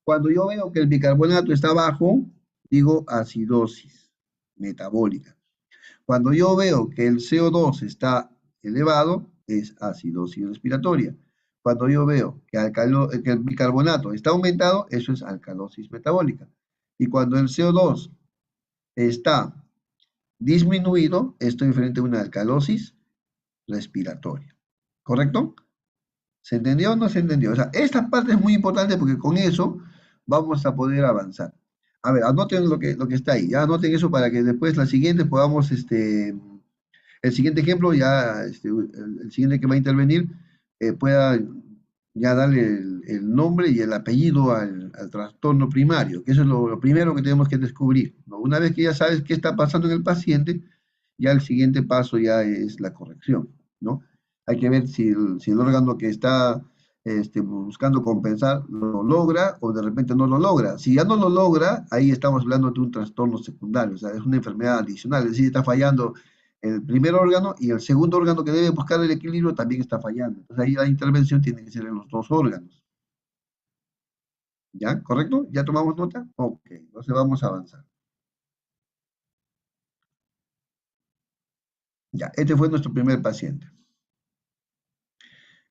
cuando yo veo que el bicarbonato está bajo, digo acidosis metabólica. Cuando yo veo que el CO2 está elevado, es acidosis respiratoria. Cuando yo veo que el bicarbonato está aumentado, eso es alcalosis metabólica. Y cuando el CO2 está disminuido, estoy frente a una alcalosis respiratoria. ¿Correcto? ¿Se entendió o no se entendió? O sea, esta parte es muy importante porque con eso vamos a poder avanzar. A ver, anoten lo que está ahí. Ya anoten eso para que después la siguiente podamos, el siguiente ejemplo, ya el siguiente que va a intervenir, pueda ya darle el nombre y el apellido al trastorno primario, que eso es lo primero que tenemos que descubrir, ¿no? Una vez que ya sabes qué está pasando en el paciente, ya el siguiente paso ya es la corrección, ¿no? Hay que ver si el órgano que está buscando compensar lo logra o de repente no lo logra. Si ya no lo logra, ahí estamos hablando de un trastorno secundario, o sea, es una enfermedad adicional, es decir, está fallando el primer órgano y el segundo órgano que debe buscar el equilibrio también está fallando. Entonces ahí la intervención tiene que ser en los dos órganos. ¿Ya? ¿Correcto? ¿Ya tomamos nota? Ok, entonces vamos a avanzar. Ya, este fue nuestro primer paciente.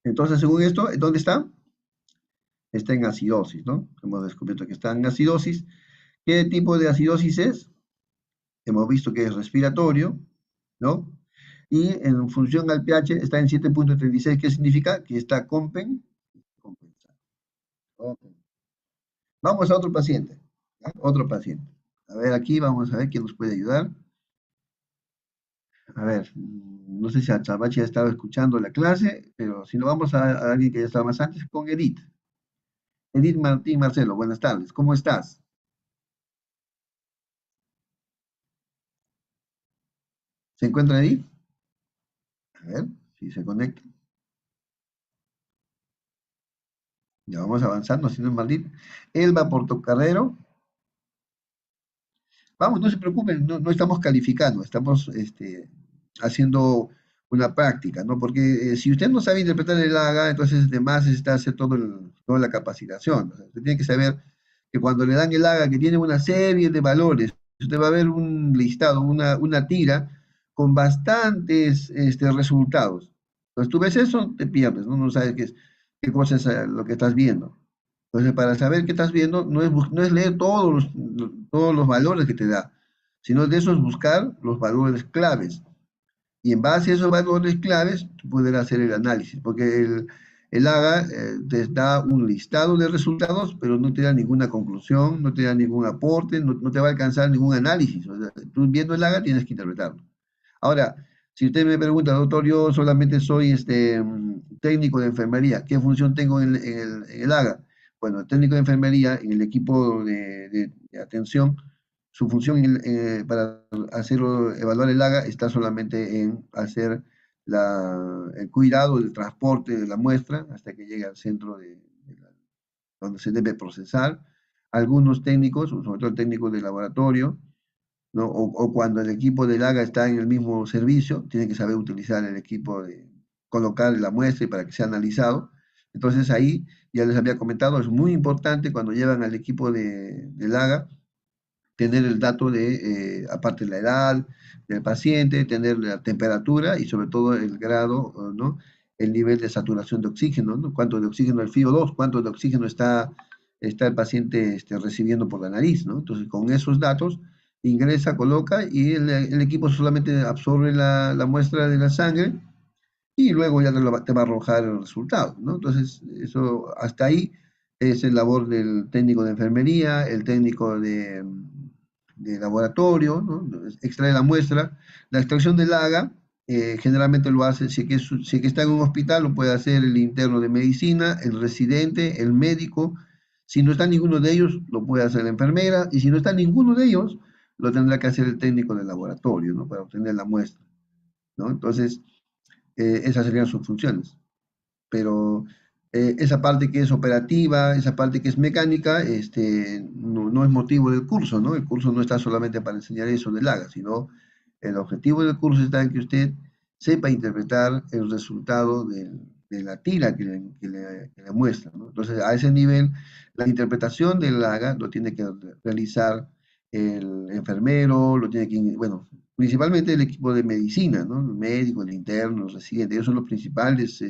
Entonces, según esto, ¿dónde está? Está en acidosis, ¿no? Hemos descubierto que está en acidosis. ¿Qué tipo de acidosis es? Hemos visto que es respiratorio, ¿no? Y en función al pH está en 7.36. ¿Qué significa? Que está compensado. Okay. Vamos a otro paciente, ¿ya? Otro paciente. A ver, aquí vamos a ver quién nos puede ayudar. A ver, no sé si a Chabachi ha estado escuchando la clase, pero si no vamos a alguien que ya estaba más antes, con Edith. Edith Martín Marcelo, buenas tardes, ¿cómo estás? ¿Se encuentra Edith? A ver, si se conecta. Ya vamos avanzando, si no es maldito. Elba Portocarrero. Vamos, no se preocupen, no estamos calificando, estamos haciendo una práctica, ¿no? Porque si usted no sabe interpretar el AGA, entonces de más está hacer toda la capacitación. O sea, usted tiene que saber que cuando le dan el AGA, que tiene una serie de valores, usted va a ver un listado, una tira con bastantes resultados. Entonces tú ves eso, te pierdes, ¿no? No sabes qué cosa es lo que estás viendo. Entonces, para saber qué estás viendo, no es leer todos los valores que te da, sino de esos buscar los valores claves. Y en base a esos valores claves, tú poder hacer el análisis, porque el AGA te da un listado de resultados, pero no te da ninguna conclusión, no te da ningún aporte, no te va a alcanzar ningún análisis. O sea, tú viendo el AGA tienes que interpretarlo. Ahora, Si usted me pregunta, doctor, yo solamente soy técnico de enfermería, ¿qué función tengo en el AGA? Bueno, el técnico de enfermería en el equipo de atención, su función para evaluar el AGA está solamente en hacer el cuidado del transporte de la muestra hasta que llegue al centro donde se debe procesar. Algunos técnicos, sobre todo el técnico de laboratorio, ¿no? O cuando el equipo del AGA está en el mismo servicio, tiene que saber utilizar el equipo de colocar la muestra y para que sea analizado. Entonces ahí, ya les había comentado, es muy importante cuando llevan al equipo del AGA tener el dato aparte de la edad del paciente, tener la temperatura y sobre todo el grado, ¿no? El nivel de saturación de oxígeno, ¿no? Cuánto de oxígeno el FiO2, cuánto de oxígeno está el paciente recibiendo por la nariz, ¿no? Entonces, con esos datos, ingresa, coloca y el equipo solamente absorbe la muestra de la sangre y luego ya te va a arrojar el resultado, ¿no? Entonces, eso hasta ahí es el labor del técnico de enfermería, el técnico de laboratorio, ¿no? Extrae la muestra. La extracción del AGA generalmente lo hace, si que está en un hospital, lo puede hacer el interno de medicina, el residente, el médico. Si no está ninguno de ellos, lo puede hacer la enfermera. Y si no está ninguno de ellos, lo tendrá que hacer el técnico del laboratorio, ¿no? Para obtener la muestra, ¿no? Entonces, esas serían sus funciones. Pero esa parte que es operativa, esa parte que es mecánica, no es motivo del curso, ¿no? El curso no está solamente para enseñar eso del AGA, sino el objetivo del curso está en que usted sepa interpretar el resultado de la tira que le muestra, ¿no? Entonces, a ese nivel, la interpretación del AGA lo tiene que realizar el enfermero, lo tiene que, bueno, principalmente el equipo de medicina, ¿no? El médico, el interno, los residentes, ellos son los principales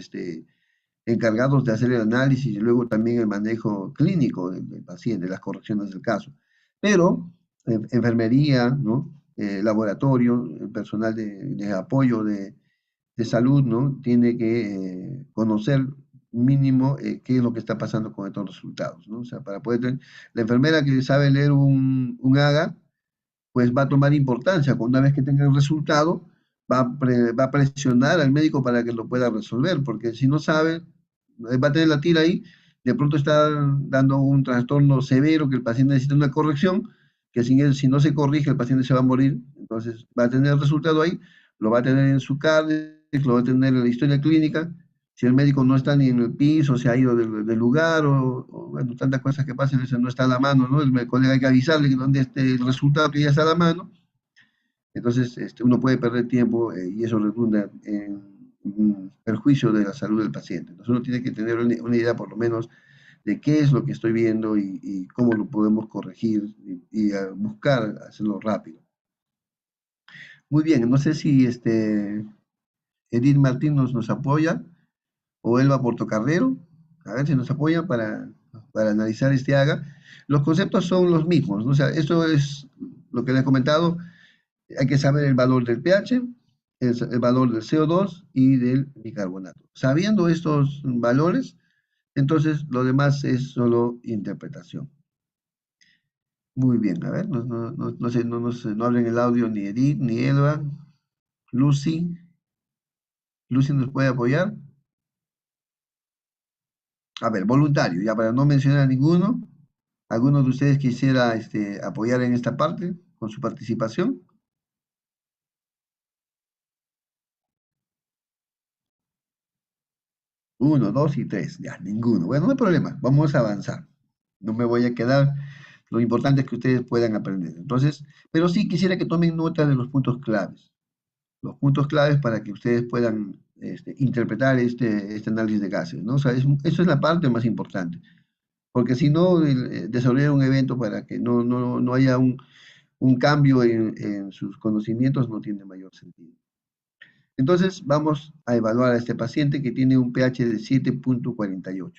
encargados de hacer el análisis y luego también el manejo clínico del paciente, las correcciones del caso. Pero enfermería, ¿no? Laboratorio, el personal de apoyo de salud, ¿no? Tiene que conocer mínimo qué es lo que está pasando con estos resultados, ¿no? O sea, para poder tener, la enfermera que sabe leer un AGA, pues va a tomar importancia. Una vez que tenga el resultado, va a presionar al médico para que lo pueda resolver, porque si no sabe, va a tener la tira ahí, de pronto está dando un trastorno severo que el paciente necesita una corrección, que si no se corrige el paciente se va a morir, entonces va a tener el resultado ahí, lo va a tener en su carnet, lo va a tener en la historia clínica, si el médico no está ni en el piso, se ha ido del lugar, bueno, tantas cosas que pasan, eso no está a la mano, ¿no? El colega hay que avisarle que donde esté el resultado que ya está a la mano, entonces uno puede perder tiempo y eso redunda en un perjuicio de la salud del paciente. Entonces uno tiene que tener una idea por lo menos de qué es lo que estoy viendo y cómo lo podemos corregir y buscar hacerlo rápido. Muy bien, no sé si Edith Martín nos apoya o Elba Portocarrero, a ver si nos apoya para analizar este AGA. Los conceptos son los mismos, ¿no? O sea, esto es lo que les he comentado, hay que saber el valor del pH, el valor del CO2 y del bicarbonato. Sabiendo estos valores, entonces lo demás es solo interpretación. Muy bien, a ver, no sé, no hablen el audio ni Edith, ni Elba. Lucy, Lucy nos puede apoyar. A ver, voluntario, ya para no mencionar a ninguno, ¿alguno de ustedes quisiera apoyar en esta parte con su participación? Uno, dos y tres, ya, ninguno. Bueno, no hay problema, vamos a avanzar. No me voy a quedar, lo importante es que ustedes puedan aprender. Entonces, pero sí quisiera que tomen nota de los puntos claves. Los puntos claves para que ustedes puedan interpretar este análisis de gases, ¿no? O sea, eso es la parte más importante. Porque si no, desarrollar un evento para que no haya un cambio en sus conocimientos no tiene mayor sentido. Entonces, vamos a evaluar a este paciente que tiene un pH de 7.48.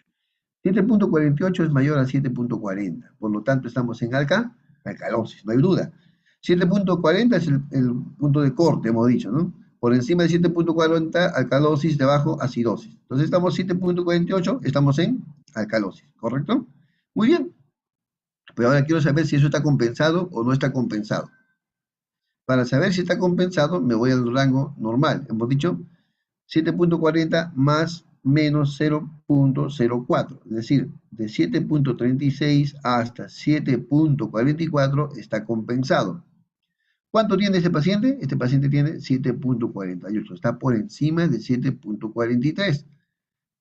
7.48 es mayor a 7.40, por lo tanto estamos en alcalosis, no hay duda. 7.40 es el punto de corte, hemos dicho, ¿no? Por encima de 7.40, alcalosis, debajo, acidosis. Entonces estamos 7.48, estamos en alcalosis, ¿correcto? Muy bien. Pero ahora quiero saber si eso está compensado o no está compensado. Para saber si está compensado, me voy al rango normal. Hemos dicho 7.40 más menos 0.04. Es decir, de 7.36 hasta 7.44 está compensado. ¿Cuánto tiene este paciente? Este paciente tiene 7.48. Está por encima de 7.43.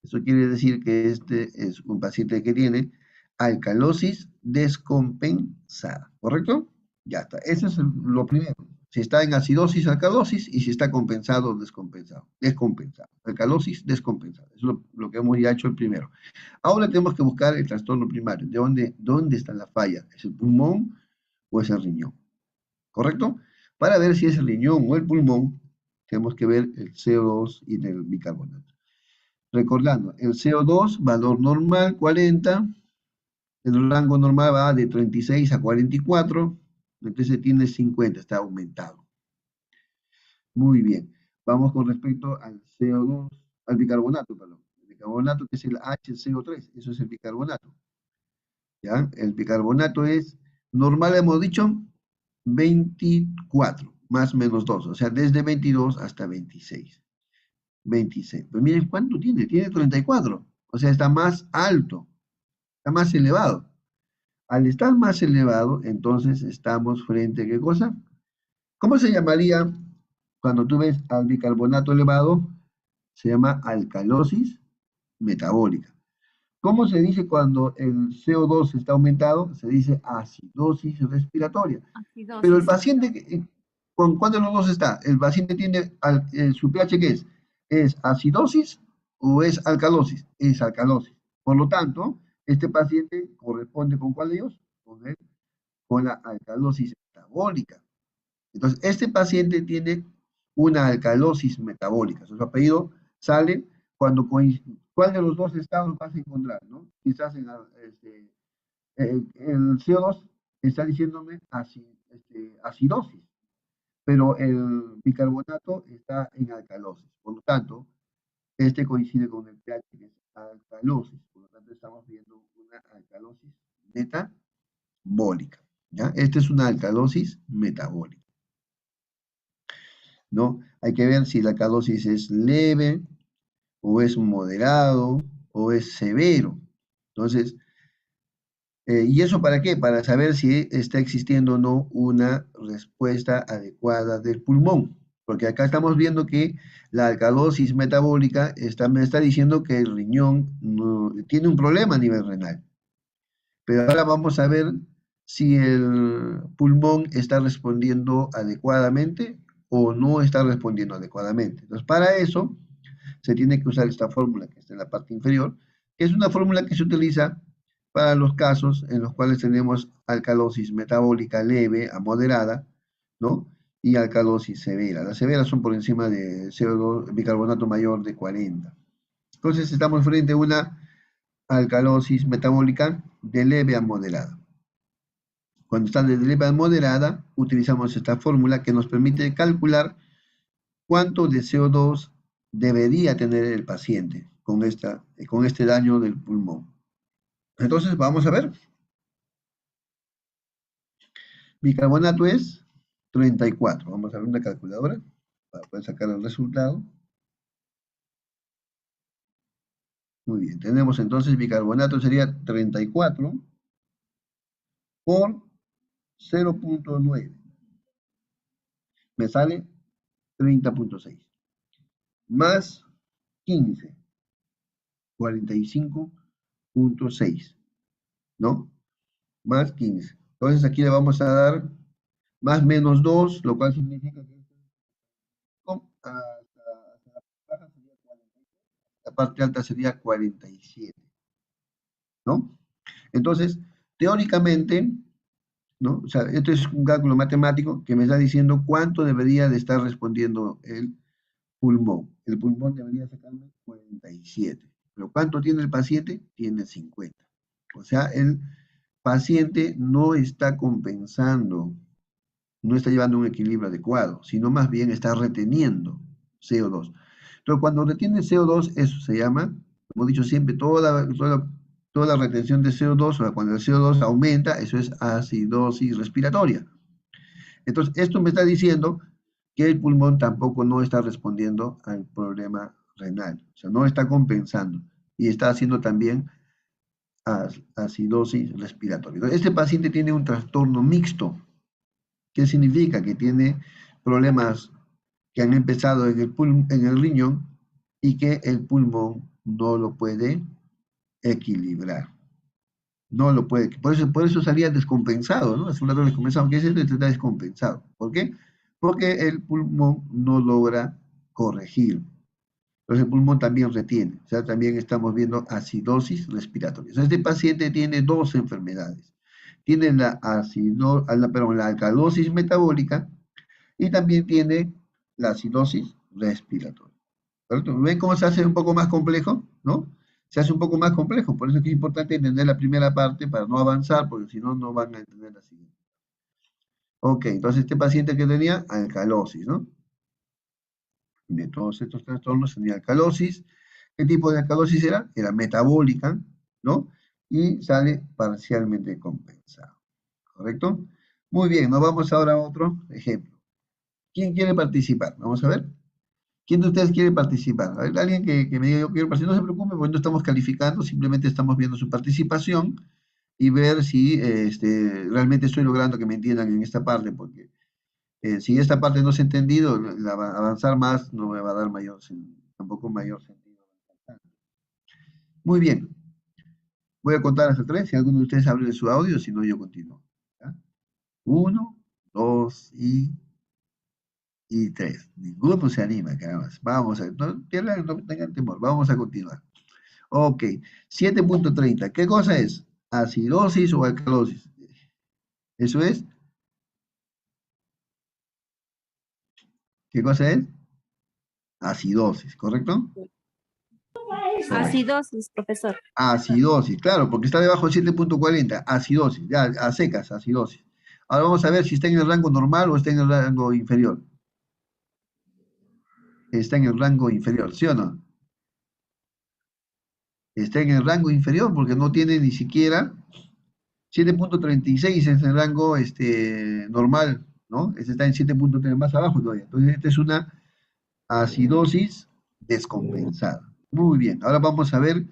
Eso quiere decir que este es un paciente que tiene alcalosis descompensada, ¿correcto? Ya está. Eso es lo primero. Si está en acidosis, alcalosis, y si está compensado o descompensado. Descompensado. Alcalosis, descompensada. Eso es lo que hemos ya hecho el primero. Ahora tenemos que buscar el trastorno primario. ¿Dónde está la falla? ¿Es el pulmón o es el riñón? ¿Correcto? Para ver si es el riñón o el pulmón, tenemos que ver el CO2 y el bicarbonato. Recordando, el CO2, valor normal, 40. El rango normal va de 36 a 44. Entonces tiene 50, está aumentado. Muy bien. Vamos con respecto al CO2, al bicarbonato, perdón. El bicarbonato que es el HCO3, eso es el bicarbonato. ¿Ya? El bicarbonato es, normal hemos dicho, 24, más menos 2, o sea, desde 22 hasta 26. 26. Pues miren cuánto tiene, tiene 34, o sea, está más alto, está más elevado. Al estar más elevado, entonces estamos frente a ¿qué cosa? ¿Cómo se llamaría cuando tú ves al bicarbonato elevado? Se llama alcalosis metabólica. ¿Cómo se dice cuando el CO2 está aumentado? Se dice acidosis respiratoria. Pero el Acidosis. paciente, ¿con cuál de los dos está? El paciente tiene su pH, ¿qué es? ¿Es acidosis o es alcalosis? Es alcalosis. Por lo tanto, este paciente corresponde con ¿cuál de ellos? Con la alcalosis metabólica. Entonces, este paciente tiene una alcalosis metabólica. Su apellido sale cuando ¿cuál de los dos estados vas a encontrar? ¿No? Quizás en el CO2 está diciéndome acidosis, pero el bicarbonato está en alcalosis. Por lo tanto, este coincide con el pH, que es alcalosis. Por lo tanto, estamos viendo una alcalosis metabólica. ¿Ya? Esta es una alcalosis metabólica, ¿no? Hay que ver si la alcalosis es leve, o es moderado, o es severo. Entonces, ¿y eso para qué? Para saber si está existiendo o no una respuesta adecuada del pulmón. Porque acá estamos viendo que la alcalosis metabólica me está diciendo que el riñón tiene un problema a nivel renal. Pero ahora vamos a ver si el pulmón está respondiendo adecuadamente o no está respondiendo adecuadamente. Entonces, para eso se tiene que usar esta fórmula que está en la parte inferior, que es una fórmula que se utiliza para los casos en los cuales tenemos alcalosis metabólica leve a moderada, ¿no? Y alcalosis severa. Las severas son por encima de CO2, bicarbonato mayor de 40. Entonces estamos frente a una alcalosis metabólica de leve a moderada. Cuando está de leve a moderada, utilizamos esta fórmula que nos permite calcular cuánto de CO2 debería tener el paciente con este daño del pulmón. Entonces, vamos a ver. Bicarbonato es 34. Vamos a ver una calculadora para poder sacar el resultado. Muy bien, tenemos entonces bicarbonato sería 34 por 0.9. Me sale 30.6. Más 15, 45.6, ¿no? Más 15. Entonces aquí le vamos a dar más menos 2, lo cual significa que la parte alta sería 47, ¿no? Entonces, teóricamente, ¿no? O sea, esto es un cálculo matemático que me está diciendo cuánto debería de estar respondiendo el pulmón. El pulmón debería sacarme 47. Pero ¿cuánto tiene el paciente? Tiene 50. O sea, el paciente no está compensando, no está llevando un equilibrio adecuado, sino más bien está reteniendo CO2. Entonces, cuando retiene CO2, eso se llama, como he dicho siempre, toda la retención de CO2, o sea, cuando el CO2 aumenta, eso es acidosis respiratoria. Entonces, esto me está diciendo que el pulmón tampoco no está respondiendo al problema renal, o sea, no está compensando y está haciendo también acidosis respiratoria. Entonces, este paciente tiene un trastorno mixto. ¿Qué significa? Que tiene problemas que han empezado en el riñón y que el pulmón no lo puede equilibrar. No lo puede. Por eso salía descompensado, ¿no? Hace un rato les comenzamos que ese está descompensado. ¿Por qué? Porque el pulmón no logra corregir. Entonces el pulmón también retiene. O sea, también estamos viendo acidosis respiratoria. Entonces, este paciente tiene dos enfermedades. Tiene la alcalosis metabólica y también tiene la acidosis respiratoria. ¿Correcto? ¿Ven cómo se hace un poco más complejo? ¿No? Se hace un poco más complejo, por eso es que es importante entender la primera parte para no avanzar, porque si no, no van a entender la siguiente. Ok, entonces este paciente que tenía alcalosis, ¿no? De todos estos trastornos tenía alcalosis. ¿Qué tipo de alcalosis era? Era metabólica, ¿no? Y sale parcialmente compensado, ¿correcto? Muy bien, nos vamos ahora a otro ejemplo. ¿Quién quiere participar? Vamos a ver. ¿Quién de ustedes quiere participar? A ver, alguien que me diga yo quiero participar. No se preocupe, porque no estamos calificando, simplemente estamos viendo su participación y ver si realmente estoy logrando que me entiendan en esta parte, porque si esta parte no se ha entendido, avanzar más no me va a dar tampoco mayor sentido. Muy bien, voy a contar hasta tres, si alguno de ustedes abre su audio, si no yo continúo. ¿Ya? Uno, dos y tres. Ninguno se anima, caramba. Vamos a, no, no tengan temor, vamos a continuar. Ok, 7.30. ¿Qué cosa es? ¿Acidosis o alcalosis? Eso es. ¿Qué cosa es? Acidosis, ¿correcto? Correcto. Acidosis, profesor. Acidosis, claro, porque está debajo de 7.40. Acidosis, ya, a secas, acidosis. Ahora vamos a ver si está en el rango normal o está en el rango inferior. Está en el rango inferior, ¿sí o no? Está en el rango inferior porque no tiene ni siquiera 7.36 es el rango normal, ¿no? Este está en 7.3 más abajo todavía. Entonces, esta es una acidosis descompensada. Muy bien, ahora vamos a ver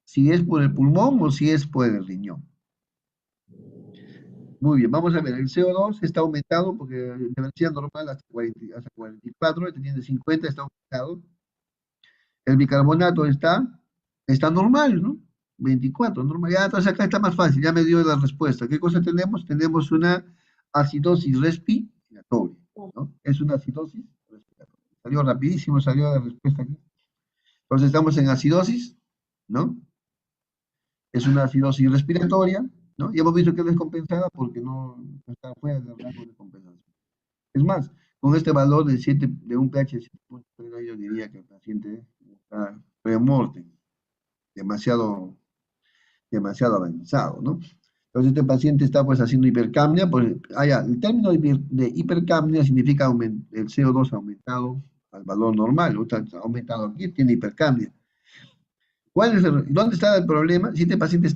si es por el pulmón o si es por el riñón. Muy bien, vamos a ver, el CO2 está aumentado porque de velocidad normal hasta 44, este tiene 50, está aumentado. El bicarbonato está normal, ¿no? 24, normal. Ya, entonces acá está más fácil, ya me dio la respuesta. ¿Qué cosa tenemos? Tenemos una acidosis respiratoria, ¿no? Es una acidosis respiratoria. Salió rapidísimo, salió la respuesta aquí. Entonces estamos en acidosis, ¿no? Es una acidosis respiratoria, ¿no? Y hemos visto que es descompensada porque no está fuera del rango de compensación. Es más, con este valor de un pH de 7.3, yo diría que el paciente está premortem, demasiado avanzado, ¿no? Entonces este paciente está pues haciendo hipercapnia, pues el término de hipercapnia significa el CO2 ha aumentado al valor normal, ha aumentado aquí, tiene hipercapnia. ¿Dónde está el problema? Si este paciente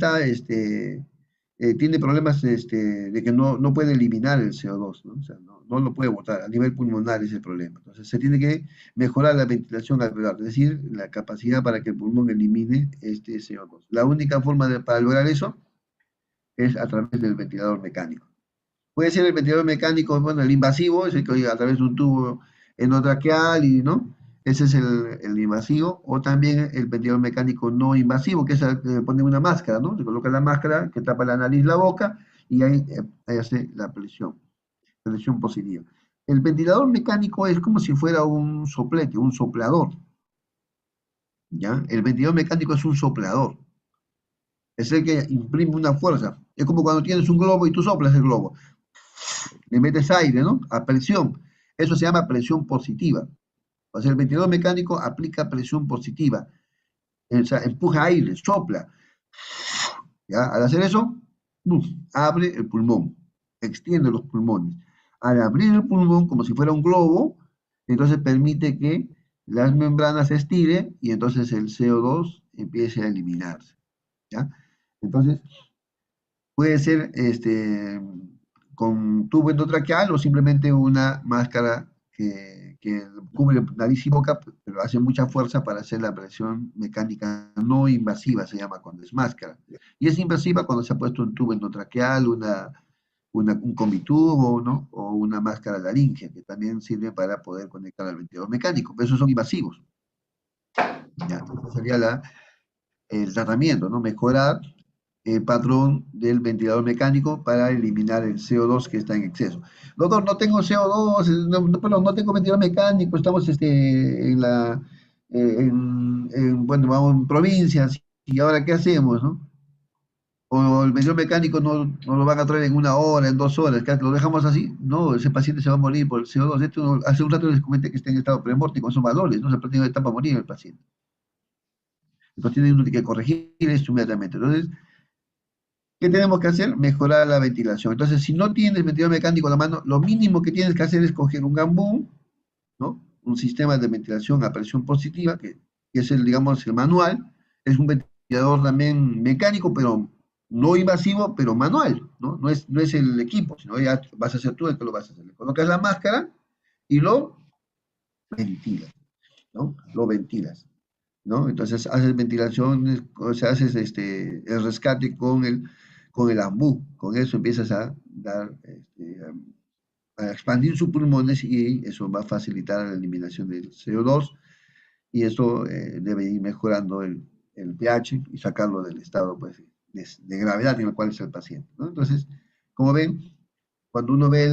tiene problemas de que no puede eliminar el CO2, ¿no? O sea, no lo puede botar, a nivel pulmonar es el problema. Entonces se tiene que mejorar la ventilación alveolar, es decir, la capacidad para que el pulmón elimine este CO2. La única forma para lograr eso es a través del ventilador mecánico. Puede ser el ventilador mecánico, bueno, el invasivo, es el que oye a través de un tubo endotraqueal, ¿no? Ese es el invasivo, o también el ventilador mecánico no invasivo, que es el que pone una máscara, ¿no? Se coloca la máscara que tapa la nariz, la boca, y ahí hace la presión positiva. El ventilador mecánico es como si fuera un soplete, un soplador, ¿ya? El ventilador mecánico es un soplador, es el que imprime una fuerza. Es como cuando tienes un globo y tú soplas el globo. Le metes aire, ¿no? A presión. Eso se llama presión positiva. O sea, el ventilador mecánico aplica presión positiva. O sea, empuja aire, sopla. ¿Ya? Al hacer eso, abre el pulmón, extiende los pulmones. Al abrir el pulmón, como si fuera un globo, entonces permite que las membranas se estiren y entonces el CO2 empiece a eliminarse. ¿Ya? Entonces, puede ser con tubo endotraqueal o simplemente una máscara que cubre nariz y boca, pero hace mucha fuerza para hacer la presión mecánica no invasiva, se llama cuando es máscara. Y es invasiva cuando se ha puesto un tubo endotraqueal, un combitubo, ¿no? O una máscara laríngea, que también sirve para poder conectar al ventilador mecánico, pero esos son invasivos. Ya, ese sería el tratamiento, ¿no? Mejorar el patrón del ventilador mecánico para eliminar el CO2 que está en exceso. Doctor, no tengo CO2, perdón, no tengo ventilador mecánico, estamos bueno, vamos en provincias, y ahora ¿qué hacemos, no? O el ventilador mecánico no lo van a traer en 1 hora, en 2 horas, ¿qué? ¿Lo dejamos así? No, ese paciente se va a morir por el CO2. Hace un rato les comenté que está en estado premórtico, son valores, no se prácticamente está para morir el paciente. Entonces tiene uno que corregir esto inmediatamente. Entonces, ¿qué tenemos que hacer? Mejorar la ventilación. Entonces, si no tienes ventilador mecánico a la mano, lo mínimo que tienes que hacer es coger un gambú, ¿no? Un sistema de ventilación a presión positiva, que es digamos, el manual. Es un ventilador también mecánico, pero no invasivo, pero manual, ¿no? No es el equipo, sino ya vas a ser tú el que lo vas a hacer. Le colocas la máscara y lo ventilas, ¿no? Lo ventilas, ¿no? Entonces haces ventilación, o sea, haces el rescate con el ambú. Con eso empiezas a dar, a expandir sus pulmones y eso va a facilitar la eliminación del CO2 y eso debe ir mejorando el pH y sacarlo del estado pues, de gravedad en el cual está el paciente, ¿no? Entonces, como ven, cuando uno ve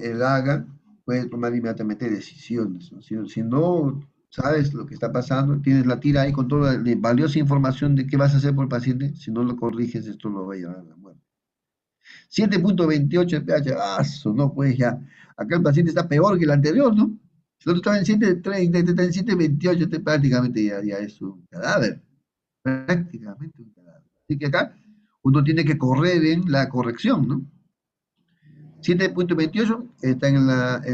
el AGA, puede tomar inmediatamente decisiones, ¿no? Si no sabes lo que está pasando, tienes la tira ahí con toda la valiosa información de qué vas a hacer por el paciente, si no lo corriges, esto lo va a llevar a la muerte. 7.28 de pH, no, pues ya, acá el paciente está peor que el anterior, ¿no? Si el otro estaba en 7.30, este está en 7.28, este prácticamente ya es un cadáver, prácticamente un cadáver. Así que acá uno tiene que correr en la corrección, ¿no? 7.28 está en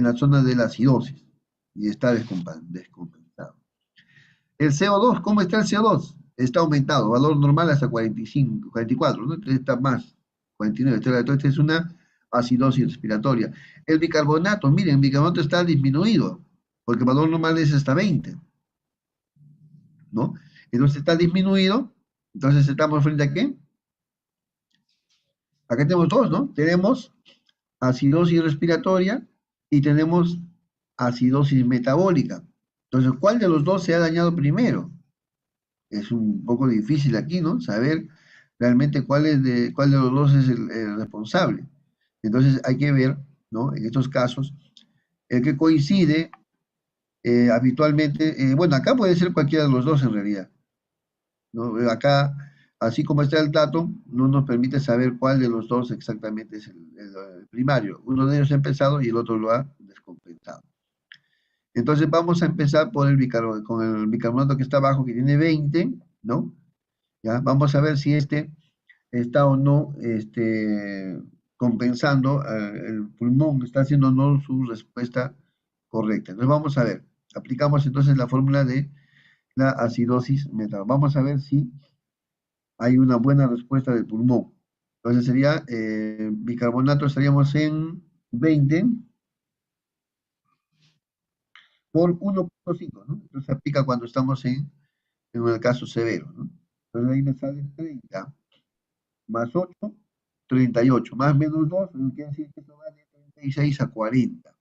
la zona de la acidosis y está descompensado. El CO2, ¿cómo está el CO2? Está aumentado, valor normal hasta 45, 44, ¿no? Entonces está más, 49. Entonces es una acidosis respiratoria. El bicarbonato, miren, el bicarbonato está disminuido, porque el valor normal es hasta 20, ¿no? Entonces está disminuido, entonces estamos frente a ¿qué? Acá tenemos dos, ¿no? Tenemos acidosis respiratoria y tenemos acidosis metabólica. Entonces, ¿cuál de los dos se ha dañado primero? Es un poco difícil aquí, ¿no? Saber realmente cuál de los dos es el responsable. Entonces, hay que ver, ¿no? En estos casos, el que coincide habitualmente, bueno, acá puede ser cualquiera de los dos en realidad, ¿no? Acá, así como está el dato, no nos permite saber cuál de los dos exactamente es el primario. Uno de ellos ha empezado y el otro lo ha descompensado. Entonces vamos a empezar con el bicarbonato que está abajo, que tiene 20, ¿no? ¿Ya? Vamos a ver si este está o no compensando, el pulmón está haciendo o no su respuesta correcta. Entonces vamos a ver, aplicamos entonces la fórmula de la acidosis metabólica. Vamos a ver si hay una buena respuesta del pulmón. Entonces sería bicarbonato, estaríamos en 20 por 1.5, ¿no? Entonces se aplica cuando estamos en un caso severo, ¿no? Entonces ahí me sale 30 más 8, 38, más menos 2, quiere decir que eso va de 36 a 40.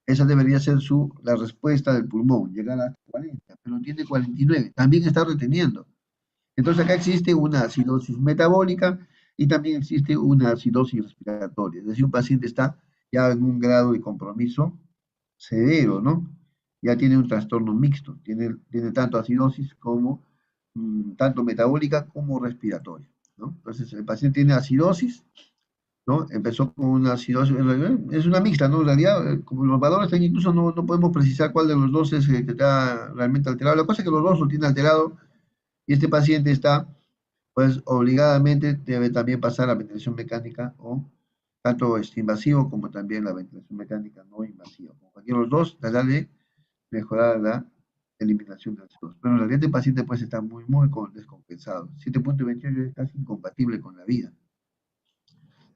Esa debería ser la respuesta del pulmón, llegar a 40, pero tiene 49, también está reteniendo. Entonces acá existe una acidosis metabólica y también existe una acidosis respiratoria, es decir, un paciente está ya en un grado de compromiso severo, ¿no? Ya tiene un trastorno mixto, tiene tanto acidosis como, tanto metabólica como respiratoria, ¿no? Entonces el paciente tiene acidosis, ¿no? Empezó con una acidosis, es una mixta, ¿no? En realidad, como los valores incluso no podemos precisar cuál de los dos es el que está realmente alterado. La cosa es que los dos lo tienen alterado y este paciente está, pues, obligadamente debe también pasar a ventilación mecánica o tanto invasivo como también la ventilación mecánica no invasiva. Como cualquiera de los dos, tratar de mejorar la eliminación de CO2. Pero en realidad el paciente pues está muy descompensado. 7.28 es casi incompatible con la vida.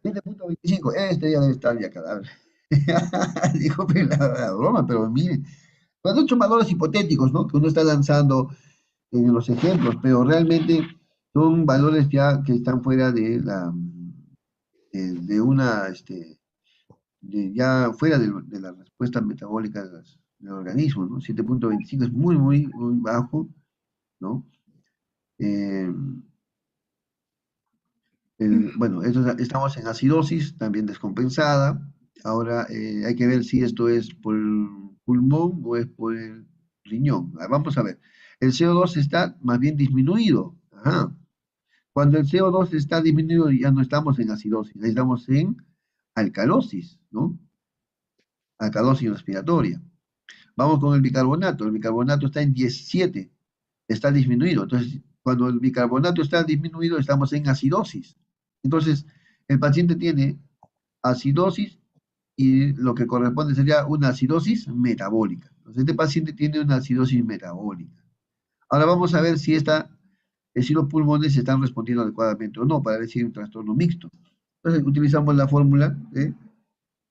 7.25, este ya debe estar ya cadáver. Dijo, pero la broma, pero mire, pues son valores hipotéticos, ¿no? Que uno está lanzando en los ejemplos, pero realmente son valores ya que están fuera de una, ya fuera de la respuesta metabólica del organismo, ¿no? 7.25 es muy, muy, muy bajo, ¿no? Eh, bueno, estamos en acidosis, también descompensada. Ahora hay que ver si esto es por el pulmón o es por el riñón. Vamos a ver. El CO2 está más bien disminuido. Ajá. Cuando el CO2 está disminuido ya no estamos en acidosis, ya estamos en alcalosis, ¿no? Alcalosis respiratoria. Vamos con el bicarbonato. El bicarbonato está en 17, está disminuido. Entonces, cuando el bicarbonato está disminuido, estamos en acidosis. Entonces, el paciente tiene acidosis y lo que corresponde sería una acidosis metabólica. Entonces, este paciente tiene una acidosis metabólica. Ahora vamos a ver si los pulmones están respondiendo adecuadamente o no, para ver si hay un trastorno mixto. Entonces, utilizamos la fórmula,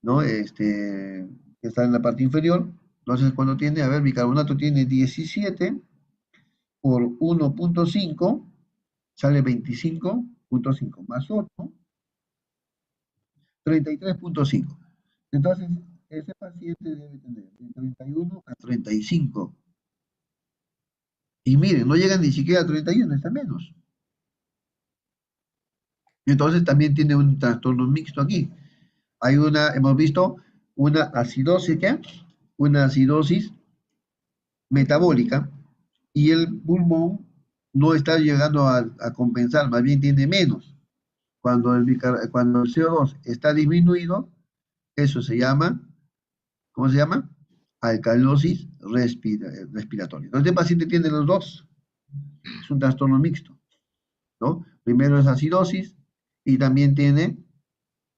¿no? Que está en la parte inferior. Entonces, cuando tiene, a ver, bicarbonato tiene 17 por 1.5, sale 25.5 más 8, 33.5. Entonces, ese paciente debe tener de 31 a 35. Y miren, no llegan ni siquiera a 31, está menos. Entonces también tiene un trastorno mixto aquí. Hemos visto una acidosis, ¿qué? Una acidosis metabólica y el pulmón no está llegando a compensar, más bien tiene menos. Cuando el CO2 está disminuido, eso se llama, ¿cómo se llama? Alcalosis respiratoria. Entonces, el paciente tiene los dos, es un trastorno mixto, ¿no? Primero es acidosis y también tiene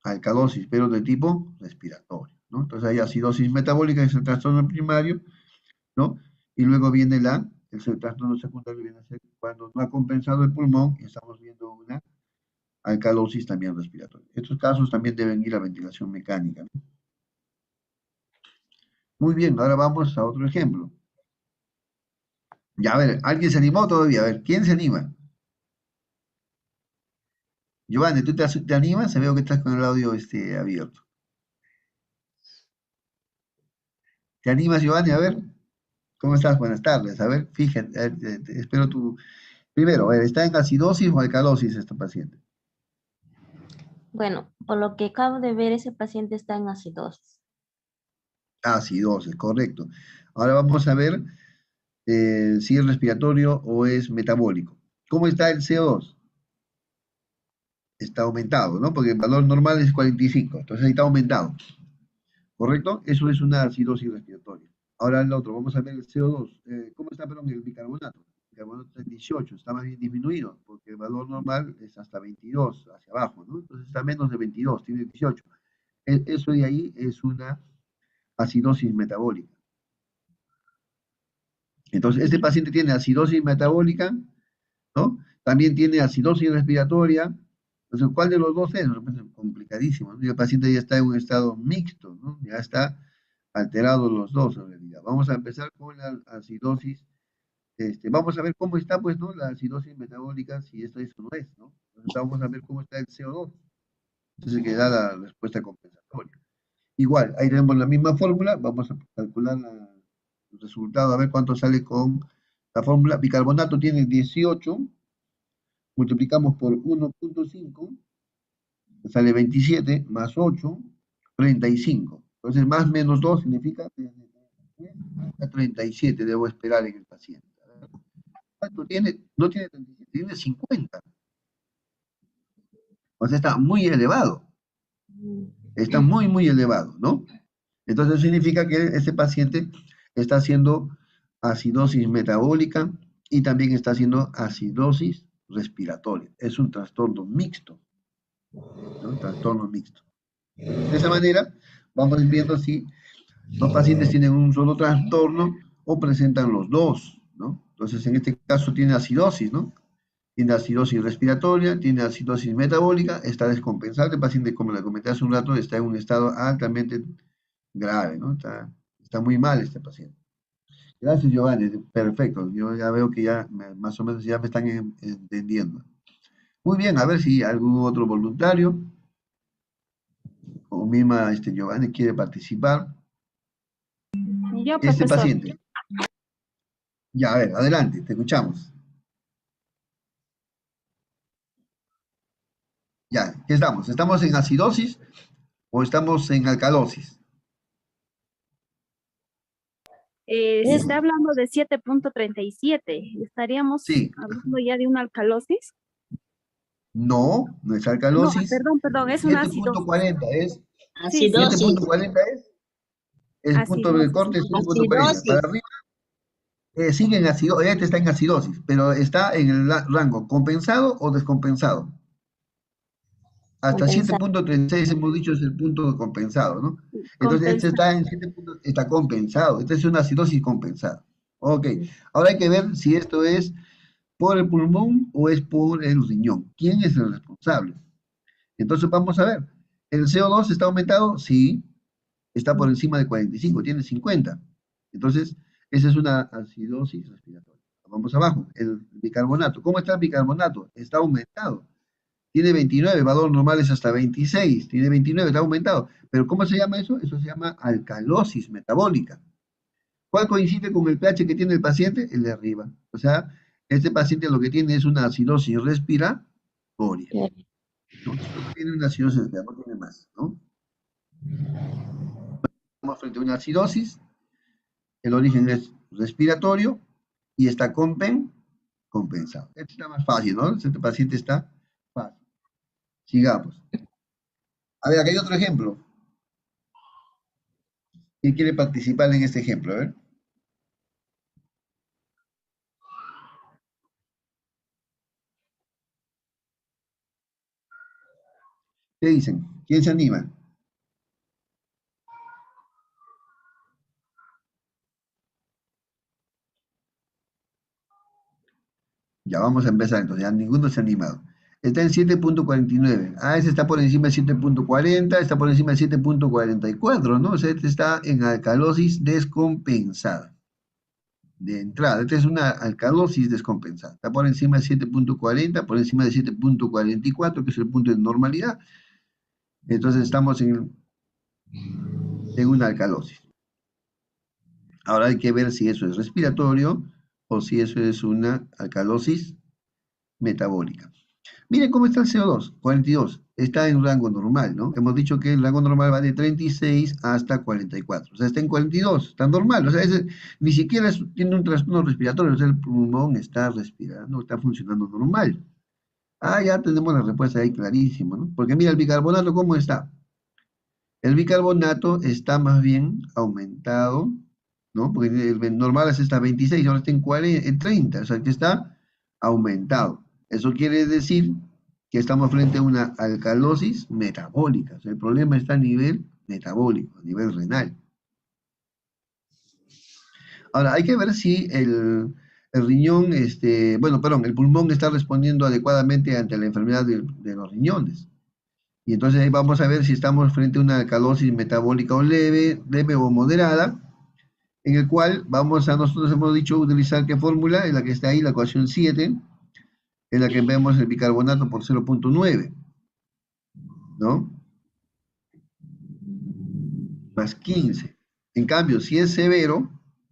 alcalosis, pero de tipo respiratorio, ¿no? Entonces hay acidosis metabólica, que es el trastorno primario, ¿no? Y luego viene el trastorno secundario, viene a ser cuando no ha compensado el pulmón y estamos viendo una alcalosis también respiratoria. Estos casos también deben ir a ventilación mecánica, ¿no? Muy bien, ahora vamos a otro ejemplo. Ya, a ver, ¿alguien se animó todavía? A ver, ¿quién se anima? Giovanni, ¿tú te animas? Se veo que estás con el audio abierto. ¿Te animas, Giovanni? A ver, ¿cómo estás? Buenas tardes. A ver, fíjate, espero tu... Primero, a ver, ¿está en acidosis o alcalosis este paciente? Bueno, por lo que acabo de ver, ese paciente está en acidosis. Acidosis, correcto. Ahora vamos a ver si es respiratorio o es metabólico. ¿Cómo está el CO2? Está aumentado, ¿no? Porque el valor normal es 45, entonces ahí está aumentado. ¿Correcto? Eso es una acidosis respiratoria. Ahora el otro, vamos a ver el CO2. ¿Cómo está, perdón, el bicarbonato? El bicarbonato está en 18, está más bien disminuido, porque el valor normal es hasta 22, hacia abajo, ¿no? Entonces está menos de 22, tiene 18. Eso de ahí es una acidosis metabólica. Entonces, este paciente tiene acidosis metabólica, ¿no? También tiene acidosis respiratoria. Entonces, ¿cuál de los dos es? Pues, complicadísimo, ¿no? Y el paciente ya está en un estado mixto, ¿no? Ya está alterados los dos en realidad. Vamos a empezar con la acidosis. Vamos a ver cómo está, pues, ¿no? La acidosis metabólica, si esto es o no es, ¿no? Entonces, vamos a ver cómo está el CO2. Entonces, que da la respuesta compensatoria. Igual, ahí tenemos la misma fórmula, vamos a calcular el resultado, a ver cuánto sale con la fórmula. Bicarbonato tiene 18, multiplicamos por 1.5, sale 27, más 8, 35. Entonces, más menos 2 significa 37 debo esperar en el paciente. ¿Cuánto tiene? No tiene 37, tiene 50. O sea, está muy elevado. Está muy, muy elevado, ¿no? Entonces significa que ese paciente está haciendo acidosis metabólica y también está haciendo acidosis respiratoria. Es un trastorno mixto, ¿no? Un trastorno mixto. De esa manera, vamos viendo si los pacientes tienen un solo trastorno o presentan los dos, ¿no? Entonces, en este caso tiene acidosis, ¿no? tiene acidosis respiratoria, tiene acidosis metabólica, está descompensado. El paciente, como le comenté hace un rato, está en un estado altamente grave, ¿no? Está muy mal este paciente. Gracias, Giovanni. Perfecto. Yo ya veo que ya más o menos ya me están entendiendo. Muy bien, a ver si algún otro voluntario o misma Giovanni quiere participar. Yo, Este profesor. paciente. Ya, a ver, adelante, te escuchamos. Ya, ¿qué estamos? ¿Estamos en acidosis o estamos en alcalosis? Se está hablando de 7.37. ¿Estaríamos Sí, hablando ya de una alcalosis? no es No, alcalosis. perdón, es una acidosis. 7.40 es, Sí, sí, Acidosis. 7.40 es punto de acidosis. corte, es 7.40. Para Acidosis. arriba sigue en acidosis, este está en acidosis, pero está en el rango compensado o descompensado. Hasta Compensado. 7.36 hemos dicho es el punto compensado, ¿no? Entonces este Compensa. está en 7 puntos, está compensado. Esta es una acidosis compensada. Ok, ahora hay que ver si esto es por el pulmón o es por el riñón. ¿Quién es el responsable? Entonces vamos a ver. ¿El CO2 está aumentado? Sí, está por encima de 45, tiene 50. Entonces, esa es una acidosis respiratoria. Vamos abajo. El bicarbonato. ¿Cómo está el bicarbonato? Está aumentado. Tiene 29, valor normal es hasta 26, tiene 29, está aumentado. Pero ¿cómo se llama eso? Eso se llama alcalosis metabólica. ¿Cuál coincide con el pH que tiene el paciente? El de arriba. O sea, este paciente lo que tiene es una acidosis respiratoria, ¿no? Solo tiene una acidosis respiratoria, no tiene más, ¿no? Estamos frente a una acidosis, el origen es respiratorio y está compensado. Este está más fácil, ¿no? Este paciente está fácil. Sigamos. A ver, acá hay otro ejemplo. ¿Quién quiere participar en este ejemplo? A ver. ¿Qué dicen? ¿Quién se anima? Ya vamos a empezar entonces, ya ninguno se ha animado. Está en 7.49. Ah, ese está por encima de 7.40, está por encima de 7.44, ¿no? O sea, este está en alcalosis descompensada. De entrada, esta es una alcalosis descompensada. Está por encima de 7.40, por encima de 7.44, que es el punto de normalidad. Entonces estamos en una alcalosis. Ahora hay que ver si eso es respiratorio o si eso es una alcalosis metabólica. Miren cómo está el CO2, 42, está en rango normal, ¿no? Hemos dicho que el rango normal va de 36 hasta 44, o sea, está en 42, está normal, o sea, ni siquiera tiene un trastorno respiratorio, o sea, el pulmón está respirando, está funcionando normal. Ah, ya tenemos la respuesta ahí clarísimo, ¿no? Porque mira el bicarbonato, ¿cómo está? El bicarbonato está más bien aumentado, ¿no? Porque el normal es hasta 26, ahora está en 40, en 30, o sea que está aumentado. Eso quiere decir que estamos frente a una alcalosis metabólica. O sea, el problema está a nivel metabólico, a nivel renal. Ahora, hay que ver si el riñón, bueno, perdón, el pulmón está respondiendo adecuadamente ante la enfermedad de los riñones. Y entonces ahí vamos a ver si estamos frente a una alcalosis metabólica o leve o moderada, en el cual nosotros hemos dicho utilizar qué fórmula, en la que está ahí la ecuación 7, en la que vemos el bicarbonato por 0.9, ¿no? Más 15. En cambio, si es severo,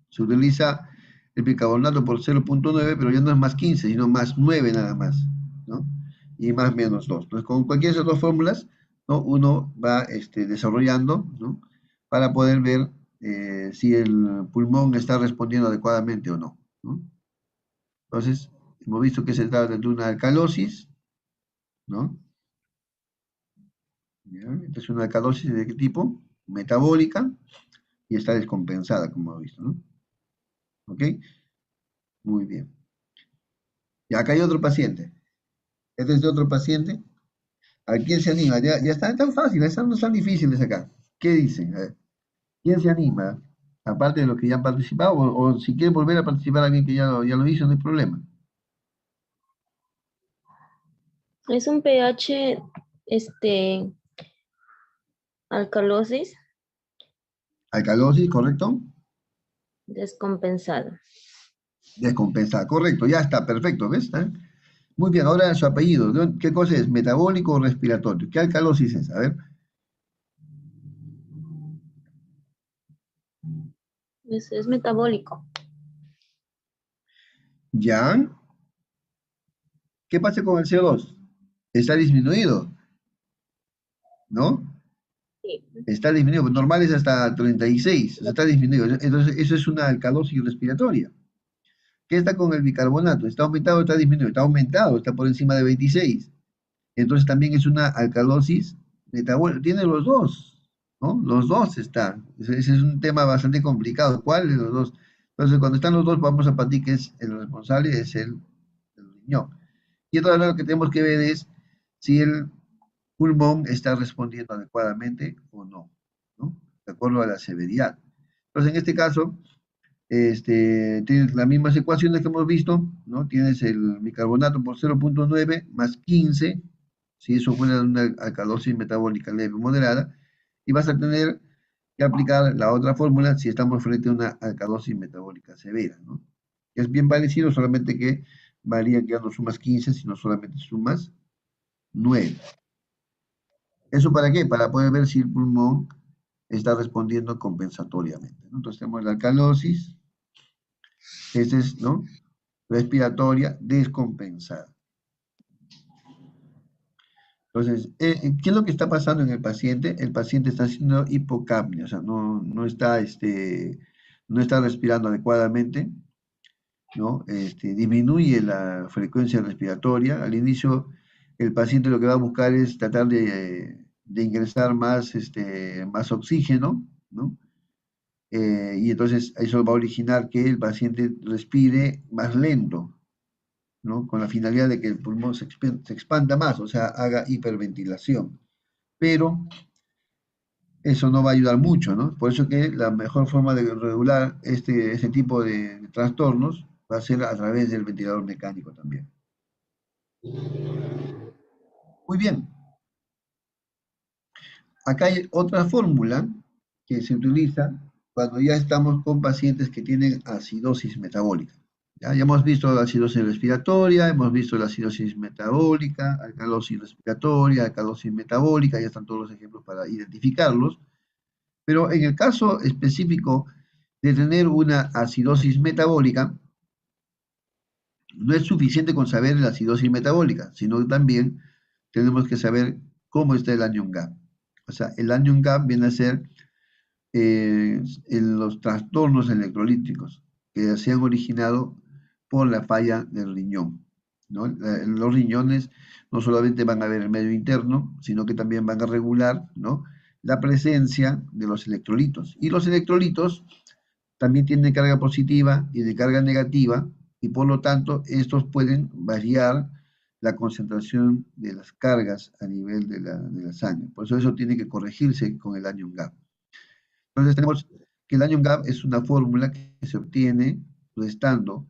se utiliza el bicarbonato por 0.9, pero ya no es más 15, sino más 9 nada más, ¿no? Y más menos 2. Entonces, con cualquiera de esas dos fórmulas, ¿no? Uno va desarrollando, ¿no? Para poder ver si el pulmón está respondiendo adecuadamente o no, ¿no? Entonces, hemos visto que se trata de una alcalosis, ¿no? ¿Ya? Esta es una alcalosis de qué tipo? Metabólica y está descompensada, como hemos visto, ¿no? ¿Ok? Muy bien. Y acá hay otro paciente. Este es de otro paciente. ¿A quién se anima? Ya está tan fácil, están no están difíciles acá. ¿Qué dicen? A ver, ¿quién se anima? Aparte de los que ya han participado, o si quiere volver a participar alguien que ya lo hizo, no hay problema. Es un pH, alcalosis Alcalosis, ¿correcto? descompensado. Descompensada, correcto, ya está, perfecto, ¿ves? ¿Eh? Muy bien, ahora su apellido, ¿qué cosa es? ¿Metabólico o respiratorio? ¿Qué alcalosis es? A ver, Es metabólico. ¿ya? ¿Qué pasa con el CO2? Está disminuido, ¿no? Sí. Está disminuido, normal es hasta 36, o sea, está disminuido. Entonces, eso es una alcalosis respiratoria. ¿Qué está con el bicarbonato? ¿Está aumentado o está disminuido? Está aumentado, está por encima de 26. Entonces también es una alcalosis metabólica. Tiene los dos, ¿no? Los dos están. Ese es un tema bastante complicado. ¿Cuál de los dos? Entonces, cuando están los dos, vamos a partir que es el responsable, es el riñón. Y entonces lo que tenemos que ver es si el pulmón está respondiendo adecuadamente o no, ¿no? De acuerdo a la severidad. Entonces, en este caso, tienes las mismas ecuaciones que hemos visto, ¿no? Tienes el bicarbonato por 0,9 más 15, si eso fuera una alcalosis metabólica leve o moderada, y vas a tener que aplicar la otra fórmula si estamos frente a una alcalosis metabólica severa, ¿no? Es bien parecido, solamente que varía que ya no sumas 15, sino solamente sumas 9. ¿Eso para qué? Para poder ver si el pulmón está respondiendo compensatoriamente, ¿no? Entonces tenemos la alcalosis, esa es, ¿no? Respiratoria descompensada. Entonces, ¿qué es lo que está pasando en el paciente? El paciente está haciendo hipocapnia, o sea, no está respirando adecuadamente, ¿no? Disminuye la frecuencia respiratoria. Al inicio, el paciente lo que va a buscar es tratar de ingresar más oxígeno, ¿no? Y entonces eso va a originar que el paciente respire más lento, ¿no? Con la finalidad de que el pulmón se expanda más, o sea, haga hiperventilación. Pero eso no va a ayudar mucho, ¿no? Por eso que la mejor forma de regular ese tipo de trastornos va a ser a través del ventilador mecánico también. Muy bien. Acá hay otra fórmula que se utiliza cuando ya estamos con pacientes que tienen acidosis metabólica. Ya hemos visto la acidosis respiratoria, hemos visto la acidosis metabólica, alcalosis respiratoria, alcalosis metabólica, ya están todos los ejemplos para identificarlos. Pero en el caso específico de tener una acidosis metabólica, no es suficiente con saber la acidosis metabólica, sino que también tenemos que saber cómo está el anion gap. O sea, el anion gap viene a ser en los trastornos electrolíticos que se han originado por la falla del riñón, ¿no? Los riñones no solamente van a ver el medio interno, sino que también van a regular, ¿no?, la presencia de los electrolitos. Y los electrolitos también tienen carga positiva y de carga negativa, y por lo tanto estos pueden variar la concentración de las cargas a nivel de la sangre. Por eso tiene que corregirse con el anion gap. Entonces tenemos que el anion gap es una fórmula que se obtiene restando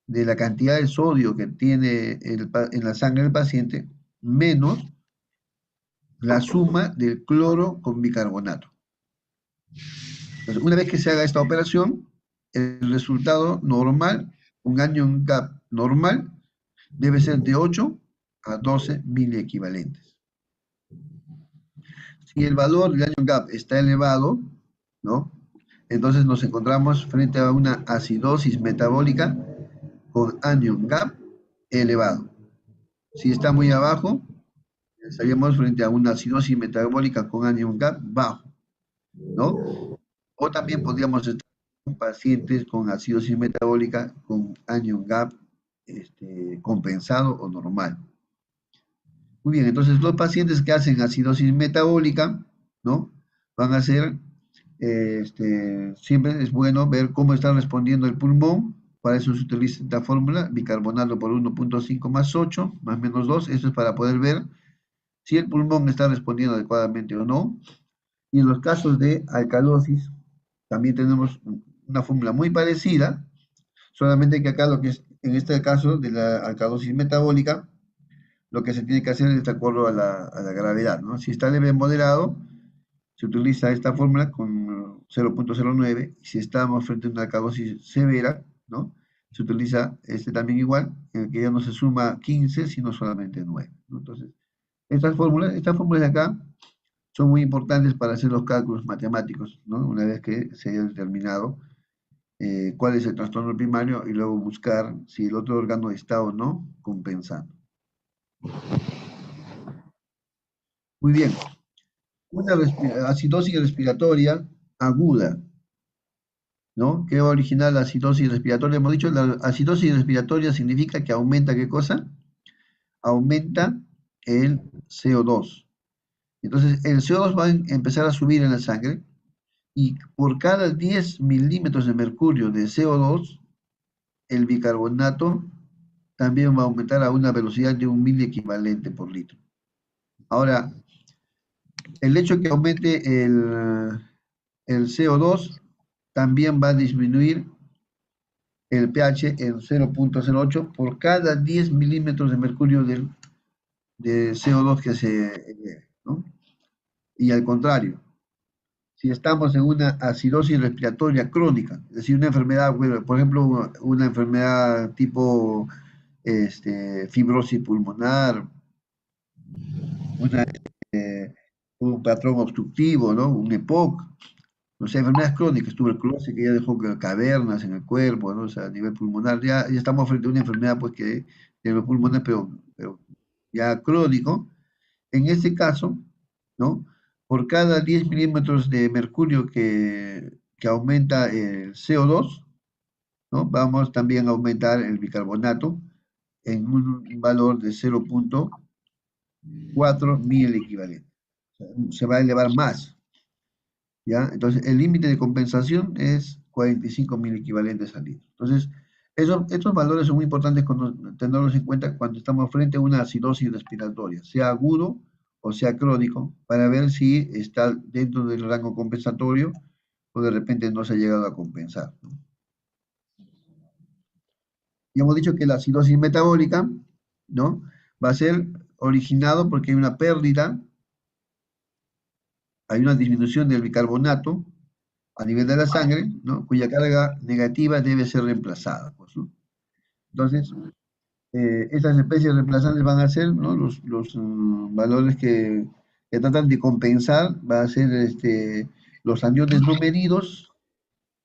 de la cantidad de sodio que tiene en la sangre del paciente menos la suma del cloro con bicarbonato. Entonces, una vez que se haga esta operación, el resultado normal, un anion gap normal, debe ser de 8 a 12 miliequivalentes. Si el valor del anion gap está elevado, ¿no?, entonces nos encontramos frente a una acidosis metabólica con anion gap elevado. Si está muy abajo, estaríamos frente a una acidosis metabólica con anion gap bajo, ¿no? O también podríamos estar con pacientes con acidosis metabólica con anion gap compensado o normal. Muy bien, entonces los pacientes que hacen acidosis metabólica, ¿no?, van a ser, siempre es bueno ver cómo está respondiendo el pulmón. Para eso se utiliza esta fórmula, bicarbonato por 1.5 más 8, más menos 2. Esto es para poder ver si el pulmón está respondiendo adecuadamente o no. Y en los casos de alcalosis, también tenemos una fórmula muy parecida, solamente que acá lo que es, en este caso de la alcalosis metabólica, lo que se tiene que hacer es de acuerdo a la gravedad, ¿no? Si está leve moderado, se utiliza esta fórmula con 0.09, y si estamos frente a una alcalosis severa, ¿no? Se utiliza este también igual, en el que ya no se suma 15, sino solamente 9, ¿no? Entonces, estas fórmulas de acá son muy importantes para hacer los cálculos matemáticos, ¿no? Una vez que se haya determinado cuál es el trastorno primario y luego buscar si el otro órgano está o no compensando. Muy bien. Una acidosis respiratoria aguda, ¿no? ¿Qué va a originar la acidosis respiratoria? Hemos dicho, la acidosis respiratoria significa que aumenta, ¿qué cosa? Aumenta el CO2. Entonces, el CO2 va a empezar a subir en la sangre, y por cada 10 milímetros de mercurio de CO2, el bicarbonato también va a aumentar a una velocidad de 1 miliequivalente por litro. Ahora, el hecho que aumente el CO2 también va a disminuir el pH en 0.08 por cada 10 milímetros de mercurio de CO2 que se, ¿no? Y al contrario, si estamos en una acidosis respiratoria crónica, es decir, una enfermedad, bueno, por ejemplo, una enfermedad tipo fibrosis pulmonar, una, un patrón obstructivo, ¿no? Un EPOC, o sea, enfermedades crónicas, tuberculosis que ya dejó cavernas en el cuerpo, ¿no? O sea, a nivel pulmonar, ya estamos frente a una enfermedad, pues, que de los pulmones, pero ya crónico. En este caso, ¿no? Por cada 10 milímetros de mercurio que aumenta el CO2, ¿no? Vamos también a aumentar el bicarbonato en un valor de 0.4 mil equivalente. O sea, se va a elevar más, ¿ya? Entonces, el límite de compensación es 45 mil equivalentes al litro. Entonces, estos valores son muy importantes tenerlos en cuenta cuando estamos frente a una acidosis respiratoria, sea agudo o sea crónico, para ver si está dentro del rango compensatorio o de repente no se ha llegado a compensar, ¿no? Y hemos dicho que la acidosis metabólica, ¿no? Va a ser originado porque hay una disminución del bicarbonato a nivel de la sangre, ¿no? Cuya carga negativa debe ser reemplazada, pues, ¿no? Entonces, estas especies reemplazantes van a ser, ¿no? Los valores que tratan de compensar, va a ser los aniones no medidos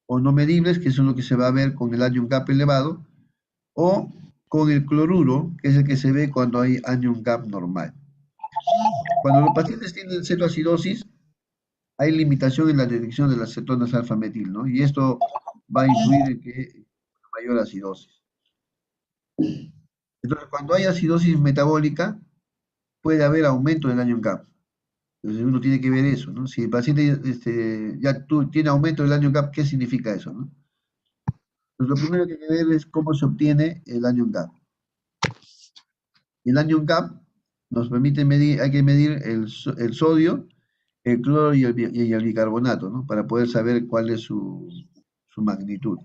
o no medibles, que son lo que se va a ver con el anion gap elevado, o con el cloruro, que es el que se ve cuando hay anion gap normal. Cuando los pacientes tienen cetoacidosis, hay limitación en la detección de las cetonas alfa-metil, ¿no? Y esto va a influir en que mayor acidosis. Entonces, cuando hay acidosis metabólica, puede haber aumento del anion gap. Entonces, uno tiene que ver eso, ¿no? Si el paciente tiene aumento del anion gap, ¿qué significa eso, no? Pues lo primero que hay que ver es cómo se obtiene el anion gap. El anion gap nos permite medir, hay que medir el sodio, el cloro y el bicarbonato, ¿no? Para poder saber cuál es su magnitud.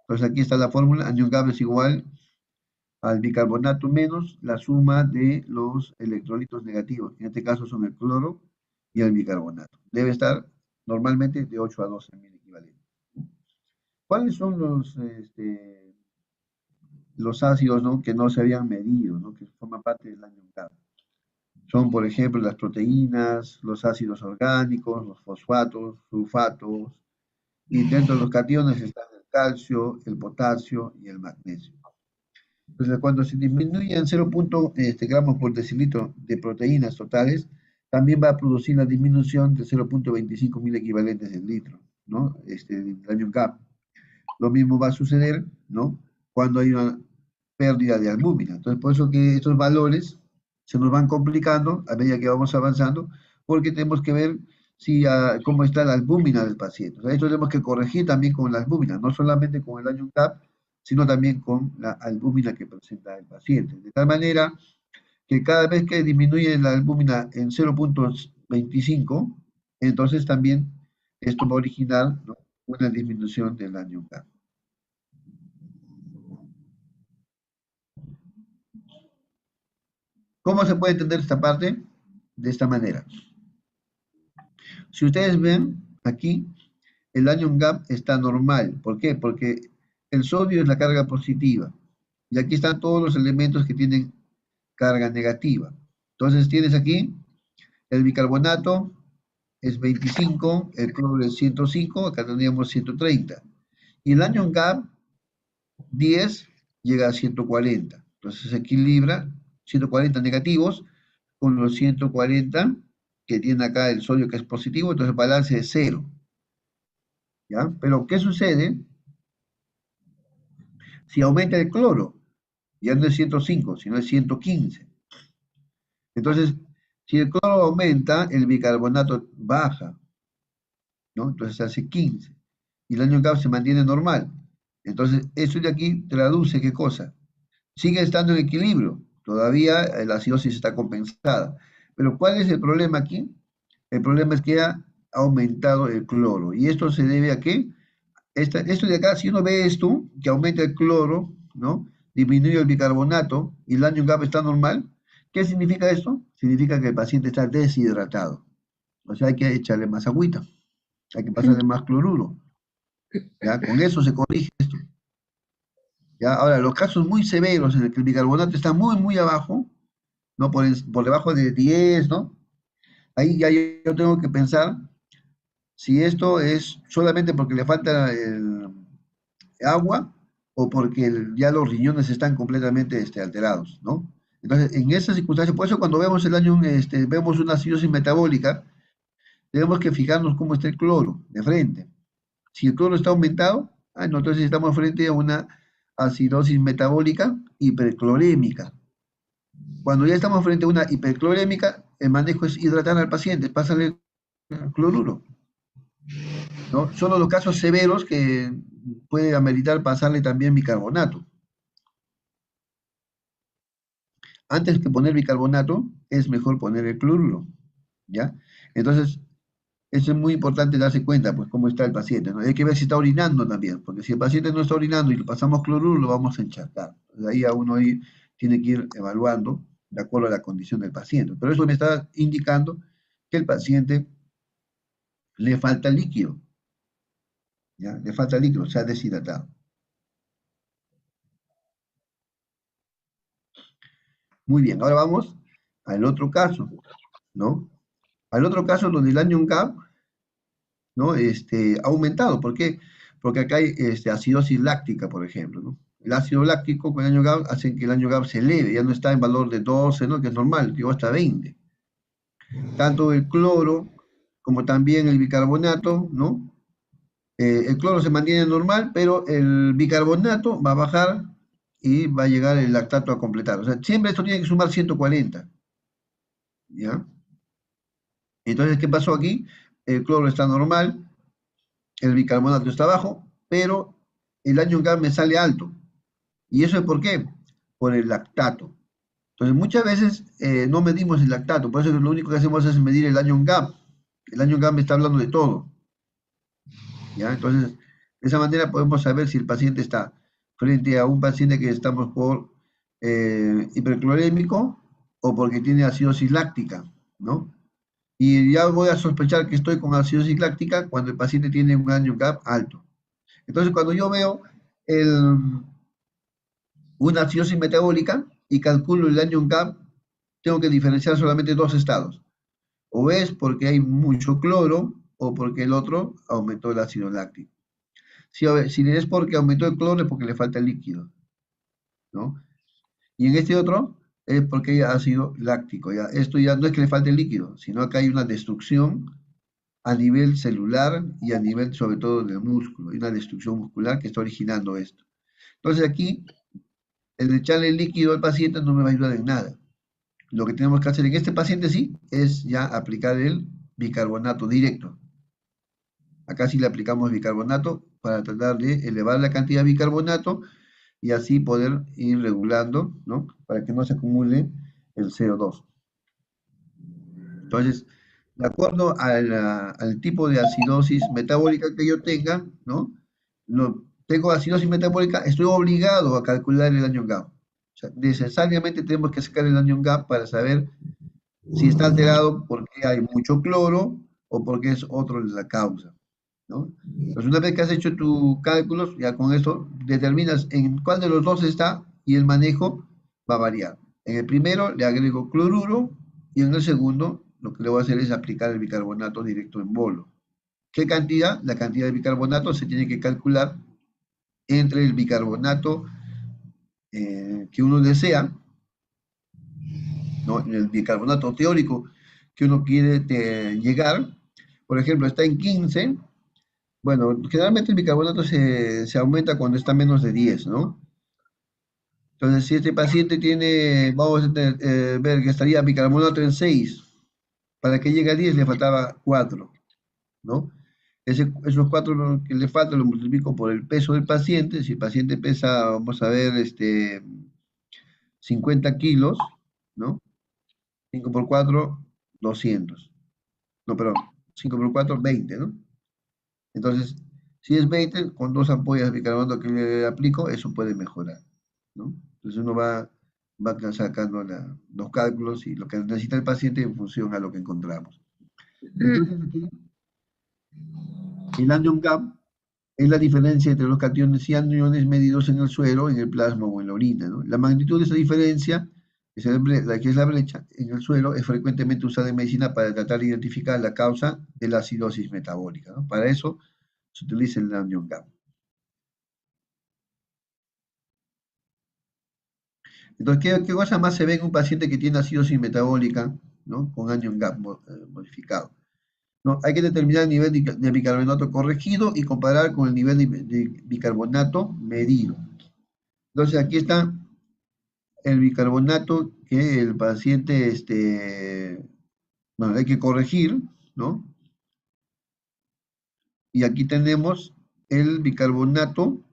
Entonces aquí está la fórmula, anion gap es igual al bicarbonato menos la suma de los electrolitos negativos, en este caso son el cloro y el bicarbonato. Debe estar normalmente de 8 a 12 mil equivalentes. ¿Cuáles son los ácidos, ¿no? Que no se habían medido, ¿no? Que forman parte del anion gap? Son, por ejemplo, las proteínas, los ácidos orgánicos, los fosfatos, sulfatos, y dentro de los cationes están el calcio, el potasio y el magnesio. Entonces, cuando se disminuyen 0. Gramos por decilitro de proteínas totales, también va a producir la disminución de 0.25 mil equivalentes del litro, ¿no? El anion gap. Lo mismo va a suceder, ¿no? Cuando hay una pérdida de albúmina. Entonces, por eso que estos valores se nos van complicando a medida que vamos avanzando, porque tenemos que ver cómo está la albúmina del paciente. O sea, esto tenemos que corregir también con la albúmina, no solamente con el anion gap, sino también con la albúmina que presenta el paciente. De tal manera que cada vez que disminuye la albúmina en 0.25, entonces también esto va a originar, ¿no? Una disminución del anion gap. ¿Cómo se puede entender esta parte? De esta manera. Si ustedes ven aquí, el anion gap está normal. ¿Por qué? Porque el sodio es la carga positiva. Y aquí están todos los elementos que tienen carga negativa. Entonces tienes aquí el bicarbonato es 25, el cloro es 105, acá tendríamos 130. Y el anion gap 10 llega a 140. Entonces se equilibra 140 negativos con los 140 que tiene acá el sodio que es positivo, entonces el balance es 0. ¿Ya? Pero ¿qué sucede si aumenta el cloro? Ya no es 105, sino es 115. Entonces, si el cloro aumenta, el bicarbonato baja, ¿no? Entonces se hace 15. Y el anion gap se mantiene normal. Entonces, eso de aquí traduce, ¿qué cosa? Sigue estando en equilibrio. Todavía la acidosis está compensada. Pero ¿cuál es el problema aquí? El problema es que ha aumentado el cloro. ¿Y esto se debe a qué? Esto de acá, si uno ve esto, que aumenta el cloro, ¿no? Disminuye el bicarbonato y el anion gap está normal. ¿Qué significa esto? Significa que el paciente está deshidratado. O sea, hay que echarle más agüita. Hay que pasarle más cloruro. ¿Ya? Con eso se corrige esto. ¿Ya? Ahora, los casos muy severos en el que el bicarbonato está muy, muy abajo, ¿no? Por debajo de 10, ¿no? Ahí ya yo tengo que pensar si esto es solamente porque le falta el agua o porque ya los riñones están completamente alterados, ¿no? Entonces, en esas circunstancias, por eso cuando vemos el año, vemos una acidosis metabólica, tenemos que fijarnos cómo está el cloro de frente. Si el cloro está aumentado, no, entonces estamos frente a una acidosis metabólica hiperclorémica. Cuando ya estamos frente a una hiperclorémica, el manejo es hidratar al paciente, pásale cloruro, ¿no? Son los casos severos que puede ameritar pasarle también bicarbonato. Antes que poner bicarbonato, es mejor poner el cloruro, ¿ya? Entonces, eso es muy importante darse cuenta, pues, cómo está el paciente, ¿no? Hay que ver si está orinando también, porque si el paciente no está orinando y le pasamos cloruro, lo vamos a encharcar. Ahí a uno ahí tiene que ir evaluando de acuerdo a la condición del paciente. Pero eso me está indicando que el paciente le falta líquido, ¿ya? Le falta líquido, se ha deshidratado. Muy bien, ahora vamos al otro caso, ¿no? Al otro caso donde el anion gap, ¿no? Ha aumentado. ¿Por qué? Porque acá hay acidosis láctica, por ejemplo, ¿no? El ácido láctico con el anion gap hace que el anion gap se eleve, ya no está en valor de 12, ¿no? Que es normal, llegó hasta 20. Tanto el cloro como también el bicarbonato, ¿no? El cloro se mantiene normal, pero el bicarbonato va a bajar y va a llegar el lactato a completar. O sea, siempre esto tiene que sumar 140, ¿ya? Entonces, ¿qué pasó aquí? El cloro está normal, el bicarbonato está bajo, pero el anion gap me sale alto. ¿Y eso es por qué? Por el lactato. Entonces, muchas veces no medimos el lactato, por eso lo único que hacemos es medir el anion gap. El anion gap me está hablando de todo, ¿ya? Entonces, de esa manera podemos saber si el paciente está frente a un paciente que estamos por hiperclorémico o porque tiene acidosis láctica, ¿no? Y ya voy a sospechar que estoy con acidosis láctica cuando el paciente tiene un anion gap alto. Entonces, cuando yo veo una acidosis metabólica y calculo el anion gap, tengo que diferenciar solamente dos estados. O es porque hay mucho cloro o porque el otro aumentó el ácido láctico. Si es porque aumentó el cloro es porque le falta el líquido, ¿no? Y en este otro es porque hay ácido láctico. ¿Ya? Esto ya no es que le falte el líquido, sino que hay una destrucción a nivel celular y a nivel sobre todo del músculo. Hay una destrucción muscular que está originando esto. Entonces aquí, el echarle el líquido al paciente no me va a ayudar en nada. Lo que tenemos que hacer en este paciente sí es ya aplicar el bicarbonato directo. Acá sí le aplicamos bicarbonato para tratar de elevar la cantidad de bicarbonato y así poder ir regulando, ¿no? Para que no se acumule el CO2. Entonces, de acuerdo al tipo de acidosis metabólica que yo tenga, ¿no? Tengo acidosis metabólica, estoy obligado a calcular el anion gap. O sea, necesariamente tenemos que sacar el anion gap para saber si está alterado porque hay mucho cloro o porque es otro la causa, ¿no? Entonces, una vez que has hecho tus cálculos, ya con eso determinas en cuál de los dos está y el manejo va a variar. En el primero le agrego cloruro y en el segundo lo que le voy a hacer es aplicar el bicarbonato directo en bolo. ¿Qué cantidad? La cantidad de bicarbonato se tiene que calcular entre el bicarbonato que uno desea, ¿no? El bicarbonato teórico que uno quiere llegar. Por ejemplo, está en 15. Bueno, generalmente el bicarbonato se aumenta cuando está menos de 10, ¿no? Entonces, si este paciente tiene, vamos a ver que estaría bicarbonato en 6, para que llegue a 10 le faltaba 4, ¿no? Esos 4 que le faltan lo multiplico por el peso del paciente. Si el paciente pesa, vamos a ver, 50 kilos, ¿no? 5 por 4, 200. No, perdón, 5 por 4, 20, ¿no? Entonces, si es 20, con 2 ampollas de bicarbonato que le aplico, eso puede mejorar, ¿no? Entonces uno va sacando los cálculos y lo que necesita el paciente en función a lo que encontramos. Entonces aquí, el anion gap es la diferencia entre los cationes y aniones medidos en el suero, en el plasma o en la orina, ¿no? La magnitud de esa diferencia, que es la brecha en el suero, es frecuentemente usada en medicina para tratar de identificar la causa de la acidosis metabólica, ¿no? Para eso se utiliza el anion gap. Entonces, ¿qué cosa más se ve en un paciente que tiene acidosis metabólica, ¿no? Con anion gap modificado? ¿No? Hay que determinar el nivel de bicarbonato corregido y comparar con el nivel de bicarbonato medido. Entonces, aquí está el bicarbonato que el paciente, bueno, hay que corregir, ¿no? Y aquí tenemos el bicarbonato,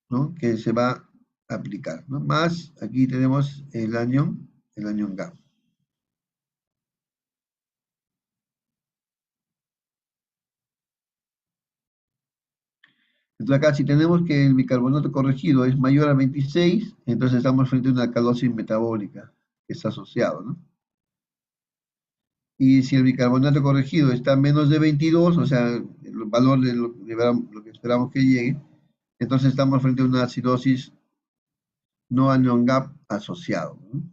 ¿no? Que se va a aplicar, ¿no? Más, aquí tenemos el anion gap. Entonces acá si tenemos que el bicarbonato corregido es mayor a 26, entonces estamos frente a una alcalosis metabólica que está asociado, ¿no? Y si el bicarbonato corregido está menos de 22, o sea, el valor de lo que esperamos que llegue, entonces estamos frente a una acidosis no anion gap asociado, ¿no?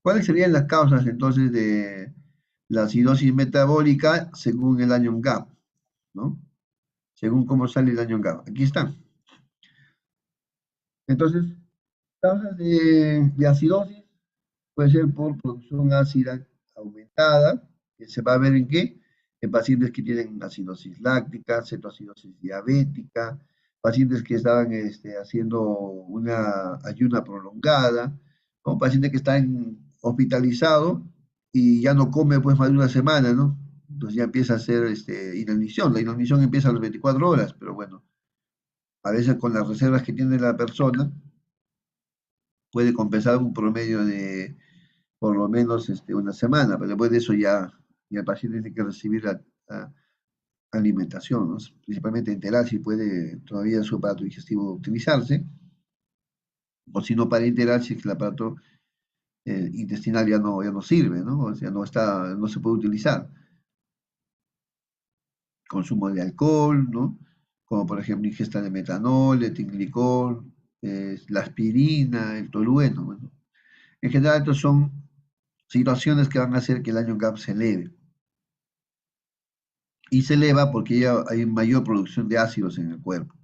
¿Cuáles serían las causas entonces de la acidosis metabólica según el anion gap, ¿no? Según cómo sale el anion gap. Aquí está. Entonces, causas de acidosis puede ser por producción ácida aumentada, que se va a ver en qué, en pacientes que tienen acidosis láctica, cetoacidosis diabética, pacientes que estaban haciendo una ayuna prolongada, ¿no? Paciente que está hospitalizado y ya no come pues más de una semana, ¿no? Entonces ya empieza a hacer inanición. La inanición empieza a las 24 horas, pero bueno, a veces con las reservas que tiene la persona puede compensar un promedio de por lo menos una semana, pero después de eso ya el paciente tiene que recibir la alimentación, ¿no? Principalmente enterar si puede todavía su aparato digestivo utilizarse, o si no para enterar si es que el aparato intestinal ya no sirve, ¿no? O sea, no se puede utilizar. Consumo de alcohol, ¿no? Como por ejemplo ingesta de metanol, etilenglicol, la aspirina, el tolueno, bueno. En general, estos son situaciones que van a hacer que el anion gap se eleve. Y se eleva porque ya hay mayor producción de ácidos en el cuerpo.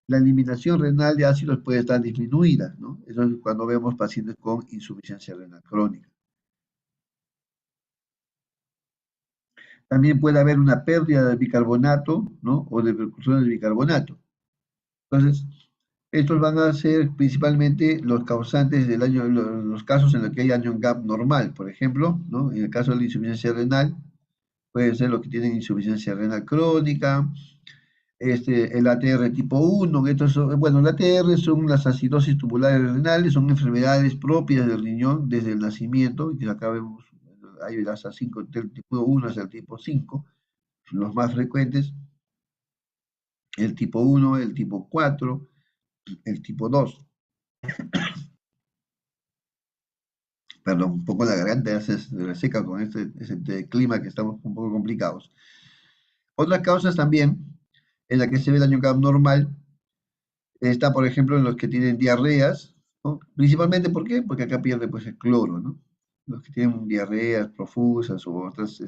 La eliminación renal de ácidos puede estar disminuida, ¿no? Eso es cuando vemos pacientes con insuficiencia renal crónica. También puede haber una pérdida de bicarbonato, ¿no? O de precursiones de bicarbonato. Entonces, estos van a ser principalmente los causantes los casos en los que hay anion gap normal, por ejemplo, ¿no? En el caso de la insuficiencia renal, puede ser los que tienen insuficiencia renal crónica, el ATR tipo 1, bueno, el ATR son las acidosis tubulares renales, son enfermedades propias del riñón desde el nacimiento, y acá vemos, hay hasta 5, del tipo 1 hasta el tipo 5, los más frecuentes, el tipo 1, el tipo 4, el tipo 2. Perdón, un poco la garganta ya se reseca con este clima que estamos un poco complicados. Otras causas también en la que se ve daño CAP normal está, por ejemplo, en los que tienen diarreas, ¿no? Principalmente, ¿por qué? Porque acá pierde pues el cloro, ¿no? Los que tienen diarreas profusas o otras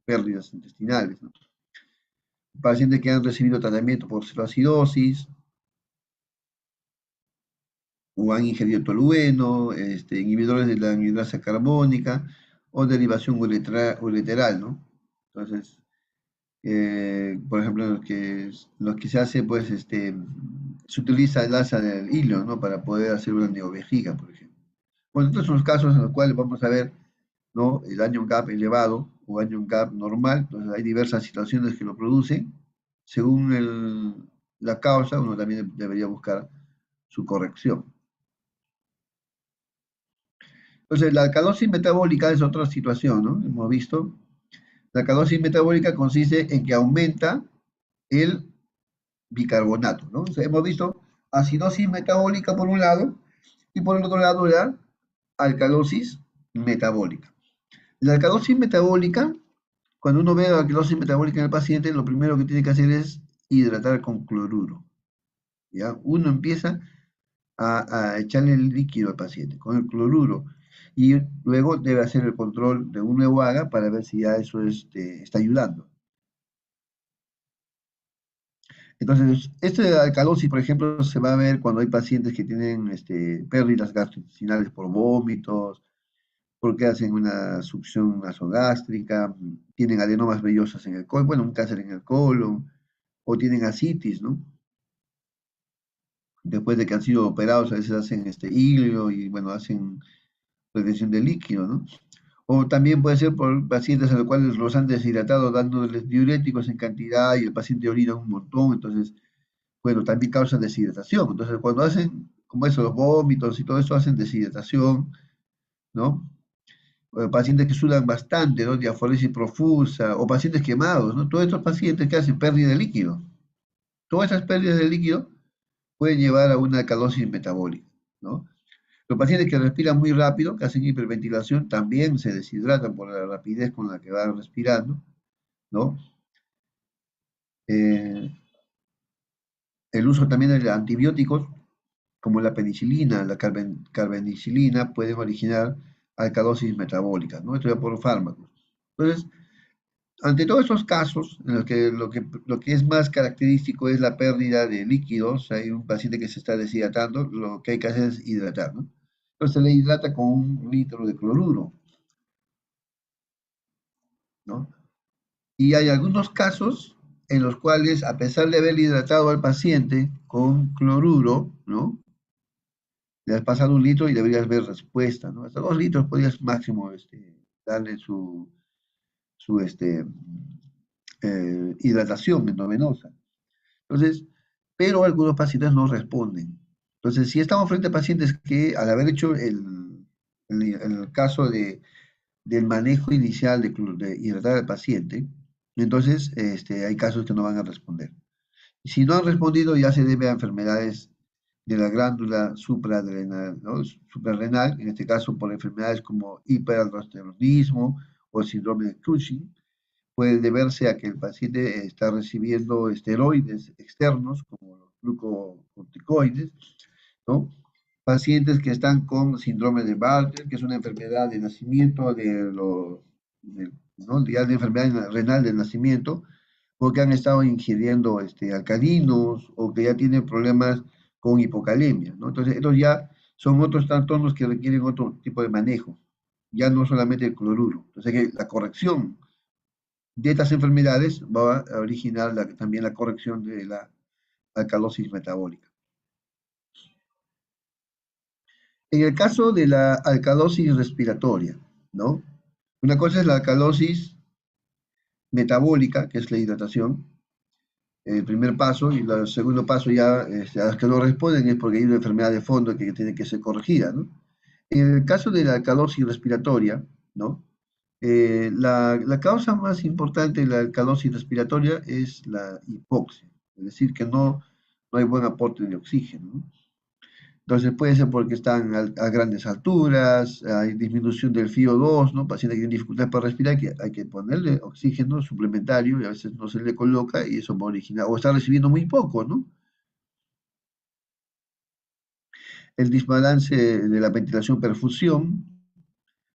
pérdidas intestinales, ¿no? Pacientes que han recibido tratamiento por celoacidosis o han ingerido tolueno, inhibidores de la anhidrasa carbónica o derivación ureteral, ¿no? Entonces, por ejemplo, los que se hace, pues, se utiliza el asa del hilo, ¿no? Para poder hacer una neovejiga, por ejemplo. Bueno, estos son los casos en los cuales vamos a ver, ¿no? El daño CAP elevado o daño CAP normal. Entonces, hay diversas situaciones que lo producen. Según la causa, uno también debería buscar su corrección. Entonces, la alcalosis metabólica es otra situación, ¿no? Hemos visto. La alcalosis metabólica consiste en que aumenta el bicarbonato, ¿no? O sea, hemos visto acidosis metabólica por un lado y por el otro lado la alcalosis metabólica. La alcalosis metabólica, cuando uno ve la alcalosis metabólica en el paciente, lo primero que tiene que hacer es hidratar con cloruro. ¿Ya? Uno empieza a echarle el líquido al paciente con el cloruro y luego debe hacer el control de un nuevo haga para ver si ya eso está ayudando. Entonces, de alcalosis, por ejemplo, se va a ver cuando hay pacientes que tienen pérdidas gastrointestinales por vómitos, porque hacen una succión nasogástrica, tienen adenomas vellosas en el colon, bueno, un cáncer en el colon, o tienen ascitis, ¿no? Después de que han sido operados, a veces hacen hilo y, bueno, hacen retención de líquido, ¿no? O también puede ser por pacientes a los cuales los han deshidratado dándoles diuréticos en cantidad y el paciente orina un montón, entonces, bueno, también causan deshidratación. Entonces, cuando hacen, como eso, los vómitos y todo eso, hacen deshidratación, ¿no? Pacientes que sudan bastante, ¿no? Diaforesis profusa, o pacientes quemados, ¿no? Todos estos pacientes que hacen pérdida de líquido. Todas esas pérdidas de líquido pueden llevar a una alcalosis metabólica, ¿no? Los pacientes que respiran muy rápido, que hacen hiperventilación, también se deshidratan por la rapidez con la que van respirando, ¿no? El uso también de antibióticos, como la penicilina, la carbenicilina, pueden originar alcalosis metabólica, ¿no? Esto ya por fármacos. Entonces, ante todos estos casos, en los que lo que es más característico es la pérdida de líquidos, hay un paciente que se está deshidratando, lo que hay que hacer es hidratar, ¿no? Entonces se le hidrata con 1 litro de cloruro, ¿no? Y hay algunos casos en los cuales, a pesar de haber hidratado al paciente con cloruro, ¿no? Le has pasado 1 litro y deberías ver respuesta, ¿no? Hasta 2 litros podrías máximo darle su hidratación endovenosa. Entonces, pero algunos pacientes no responden. Entonces, si estamos frente a pacientes que al haber hecho el caso del manejo inicial de hidratar al paciente, entonces hay casos que no van a responder. Y si no han respondido, ya se debe a enfermedades de la glándula suprarrenal, ¿no? Suprarrenal, en este caso por enfermedades como hiperaldosteronismo o síndrome de Cushing. Puede deberse a que el paciente está recibiendo esteroides externos, como los glucocorticoides, ¿no? Pacientes que están con síndrome de Bartter, que es una enfermedad de nacimiento ¿no? Ya de enfermedad renal de nacimiento, porque han estado ingiriendo alcalinos o que ya tienen problemas con hipocalemia, ¿no? Entonces, estos ya son otros trastornos que requieren otro tipo de manejo, ya no solamente el cloruro. Entonces, la corrección de estas enfermedades va a originar también la corrección de la alcalosis metabólica. En el caso de la alcalosis respiratoria, ¿no? Una cosa es la alcalosis metabólica, que es la hidratación, el primer paso, y el segundo paso ya, a las que no responden es porque hay una enfermedad de fondo que tiene que ser corregida, ¿no? En el caso de la alcalosis respiratoria, ¿no? La causa más importante de la alcalosis respiratoria es la hipoxia, es decir, que no hay buen aporte de oxígeno, ¿no? Entonces puede ser porque están a grandes alturas, hay disminución del FiO2, ¿no? Pacientes que tienen dificultad para respirar, que hay que ponerle oxígeno suplementario y a veces no se le coloca y eso va a originar, o está recibiendo muy poco, ¿no? El desbalance de la ventilación-perfusión,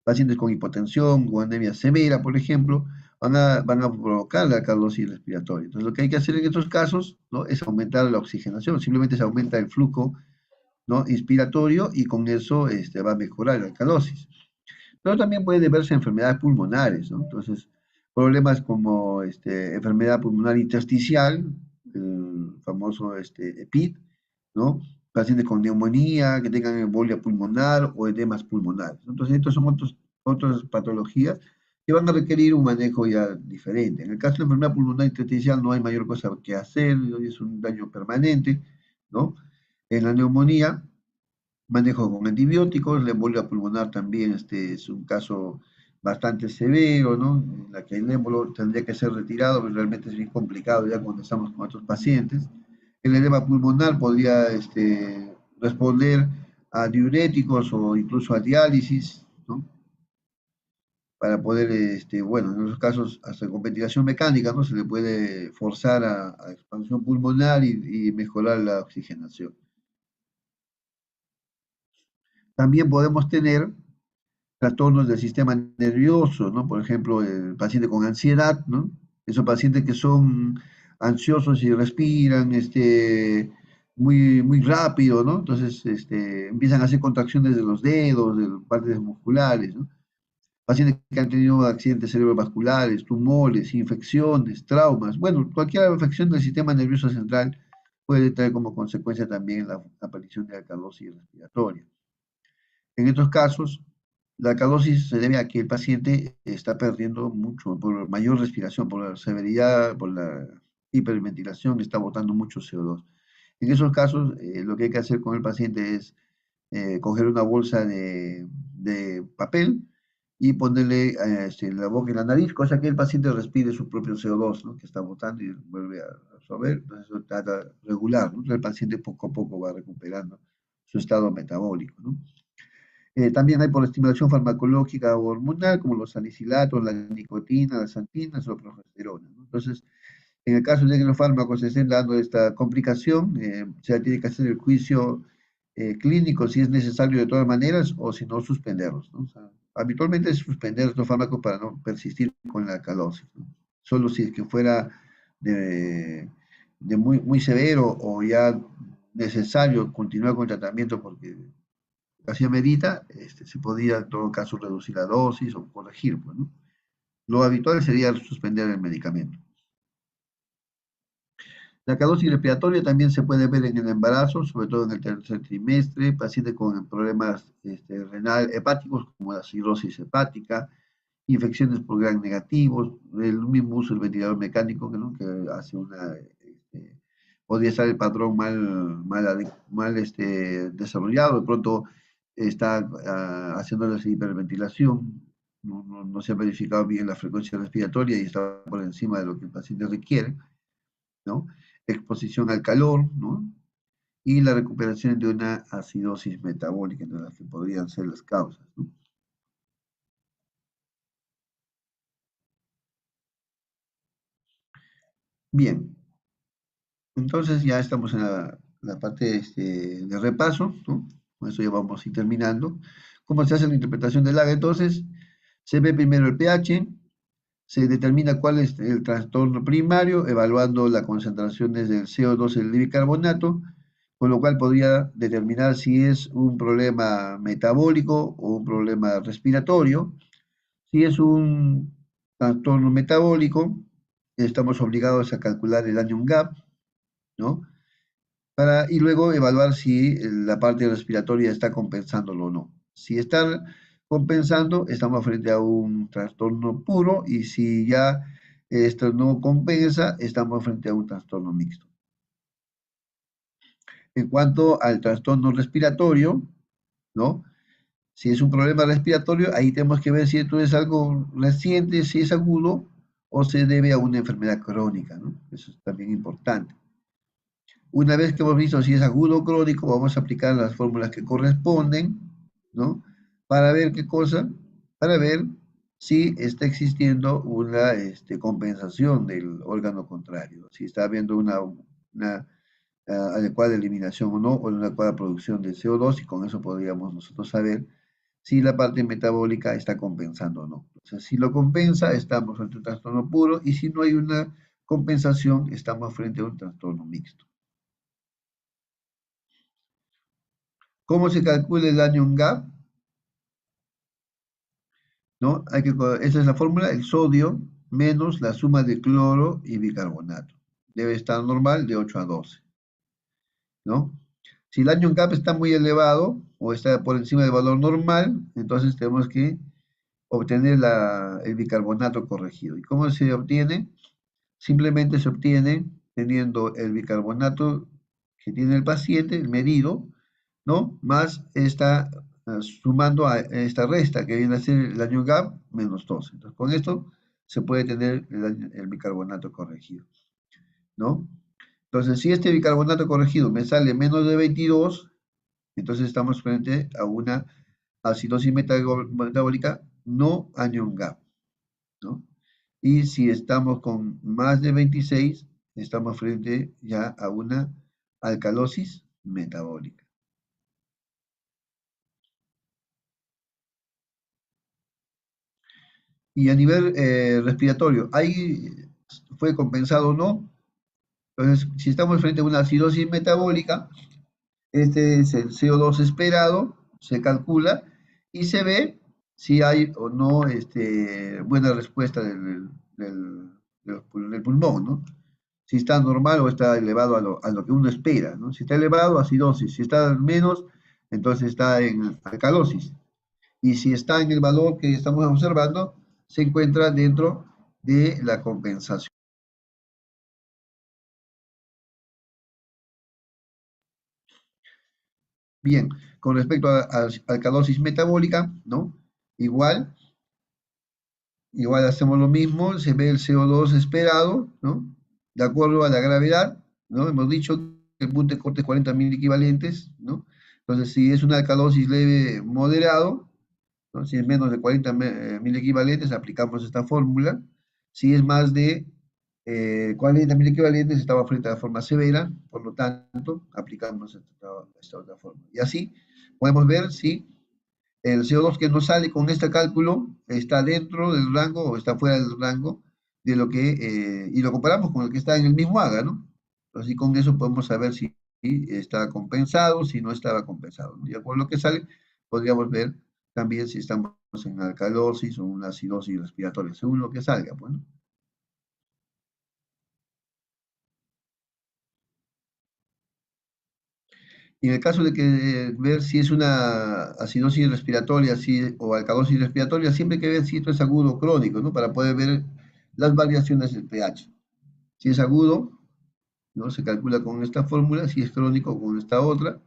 pacientes con hipotensión o anemia severa, por ejemplo, van a provocar la alcalosis respiratoria. Entonces, lo que hay que hacer en estos casos, ¿no? Es aumentar la oxigenación, simplemente se aumenta el flujo, ¿no? Inspiratorio y con eso va a mejorar la alcalosis. Pero también puede deberse a enfermedades pulmonares, ¿no? Entonces, problemas como enfermedad pulmonar intersticial, el famoso EPID, ¿no? Pacientes con neumonía, que tengan embolia pulmonar o edemas pulmonares, ¿no? Entonces, estos son otras patologías que van a requerir un manejo ya diferente. En el caso de la enfermedad pulmonar intersticial no hay mayor cosa que hacer, ¿no? Es un daño permanente, ¿no? En la neumonía, manejo con antibióticos, la embolia pulmonar también es un caso bastante severo, ¿no? En la que el émbolo tendría que ser retirado, pero realmente es bien complicado ya cuando estamos con otros pacientes. El edema pulmonar podría responder a diuréticos o incluso a diálisis, ¿no? Para poder, bueno, en esos casos, hasta con ventilación mecánica, ¿no? Se le puede forzar a expansión pulmonar y mejorar la oxigenación. También podemos tener trastornos del sistema nervioso, ¿no? Por ejemplo, el paciente con ansiedad, ¿no? Esos pacientes que son ansiosos y respiran muy rápido, ¿no? Entonces empiezan a hacer contracciones de los dedos, de las partes musculares, ¿no? Pacientes que han tenido accidentes cerebrovasculares, tumores, infecciones, traumas, bueno, cualquier afección del sistema nervioso central puede traer como consecuencia también la aparición de alcalosis respiratoria. En estos casos, la alcalosis se debe a que el paciente está perdiendo mucho por mayor respiración, por la severidad, por la hiperventilación, está botando mucho CO2. En esos casos, lo que hay que hacer con el paciente es coger una bolsa de papel y ponerle la boca y la nariz, cosa que el paciente respire su propio CO2, ¿no? Que está botando y vuelve a absorber. Entonces, eso trata de regular, ¿no? El paciente poco a poco va recuperando su estado metabólico, ¿no? También hay por estimulación farmacológica o hormonal, como los salicilatos, la nicotina, las santinas o la progesterona, ¿no? Entonces, en el caso de que los fármacos estén dando esta complicación, se tiene que hacer el juicio clínico si es necesario de todas maneras o si no, suspenderlos, ¿no? O sea, habitualmente es suspender estos fármacos para no persistir con la alcalosis, ¿no? Solo si es que fuera de muy severo o ya necesario continuar con el tratamiento porque así amerita, se podría en todo caso reducir la dosis o corregir, pues, ¿no? Lo habitual sería suspender el medicamento. La alcalosis respiratoria también se puede ver en el embarazo, sobre todo en el tercer trimestre, pacientes con problemas renal hepáticos como la cirrosis hepática, infecciones por gran negativos, el mismo uso del ventilador mecánico, ¿no? Que hace podría estar el patrón mal desarrollado, de pronto está haciendo la hiperventilación, no se ha verificado bien la frecuencia respiratoria y está por encima de lo que el paciente requiere, ¿no? Exposición al calor, ¿no? Y la recuperación de una acidosis metabólica, entre las que podrían ser las causas, ¿no? Bien, entonces ya estamos en la parte de repaso, ¿no? Con eso ya vamos a ir terminando. ¿Cómo se hace la interpretación del AGA? Entonces, se ve primero el pH, se determina cuál es el trastorno primario, evaluando las concentraciones del CO2 en el bicarbonato, con lo cual podría determinar si es un problema metabólico o un problema respiratorio. Si es un trastorno metabólico, estamos obligados a calcular el anion gap, ¿no? Y luego evaluar si la parte respiratoria está compensándolo o no. Si está compensando, estamos frente a un trastorno puro y si ya esto no compensa, estamos frente a un trastorno mixto. En cuanto al trastorno respiratorio, ¿no? Si es un problema respiratorio, ahí tenemos que ver si esto es algo reciente, si es agudo o se debe a una enfermedad crónica, ¿no? Eso es también importante. Una vez que hemos visto si es agudo o crónico, vamos a aplicar las fórmulas que corresponden, ¿no? Para ver qué cosa, para ver si está existiendo una compensación del órgano contrario, si está habiendo una adecuada eliminación o no, o una adecuada producción de CO2, y con eso podríamos nosotros saber si la parte metabólica está compensando o no. Entonces, si lo compensa, estamos frente a un trastorno puro, y si no hay una compensación, estamos frente a un trastorno mixto. ¿Cómo se calcula el anion gap? ¿No? Esa es la fórmula, el sodio menos la suma de cloro y bicarbonato. Debe estar normal de 8 a 12. ¿No? Si el anion gap está muy elevado o está por encima del valor normal, entonces tenemos que obtener el bicarbonato corregido. ¿Y cómo se obtiene? Simplemente se obtiene teniendo el bicarbonato que tiene el paciente, el medido, ¿no? Más sumando a esta resta, que viene a ser el anion gap menos 12. Entonces, con esto se puede tener el bicarbonato corregido, ¿no? Entonces, si este bicarbonato corregido me sale menos de 22, entonces estamos frente a una acidosis metabólica no anion gap, ¿no? Y si estamos con más de 26, estamos frente ya a una alcalosis metabólica. Y a nivel respiratorio, ¿ahí fue compensado o no? Entonces, si estamos frente a una acidosis metabólica, este es el CO2 esperado, se calcula y se ve si hay o no buena respuesta del pulmón, ¿no? Si está normal o está elevado a lo que uno espera, ¿no? Si está elevado, acidosis; si está menos, entonces está en alcalosis. Y si está en el valor que estamos observando, se encuentra dentro de la compensación. Bien, con respecto a alcalosis metabólica, ¿no? Igual hacemos lo mismo, se ve el CO2 esperado, ¿no? De acuerdo a la gravedad, ¿no? Hemos dicho que el punto de corte es 40 mil equivalentes, ¿no? Entonces, si es una alcalosis leve moderado, ¿no? Si es menos de 40 mil equivalentes, aplicamos esta fórmula. Si es más de 40 mil equivalentes, estamos frente a la forma severa, por lo tanto, aplicamos esta otra fórmula. Y así podemos ver si el CO2 que nos sale con este cálculo está dentro del rango o está fuera del rango de lo que, y lo comparamos con el que está en el mismo AGA, ¿no? Así con eso podemos saber si está compensado, si no estaba compensado, ¿no? Y con lo que sale, podríamos ver también si estamos en alcalosis o una acidosis respiratoria, según lo que salga, pues, ¿no? Y en el caso de que ver si es una acidosis respiratoria o alcalosis respiratoria, siempre hay que ver si esto es agudo o crónico, ¿no? Para poder ver las variaciones del pH. Si es agudo, ¿no? Se calcula con esta fórmula; si es crónico, con esta otra.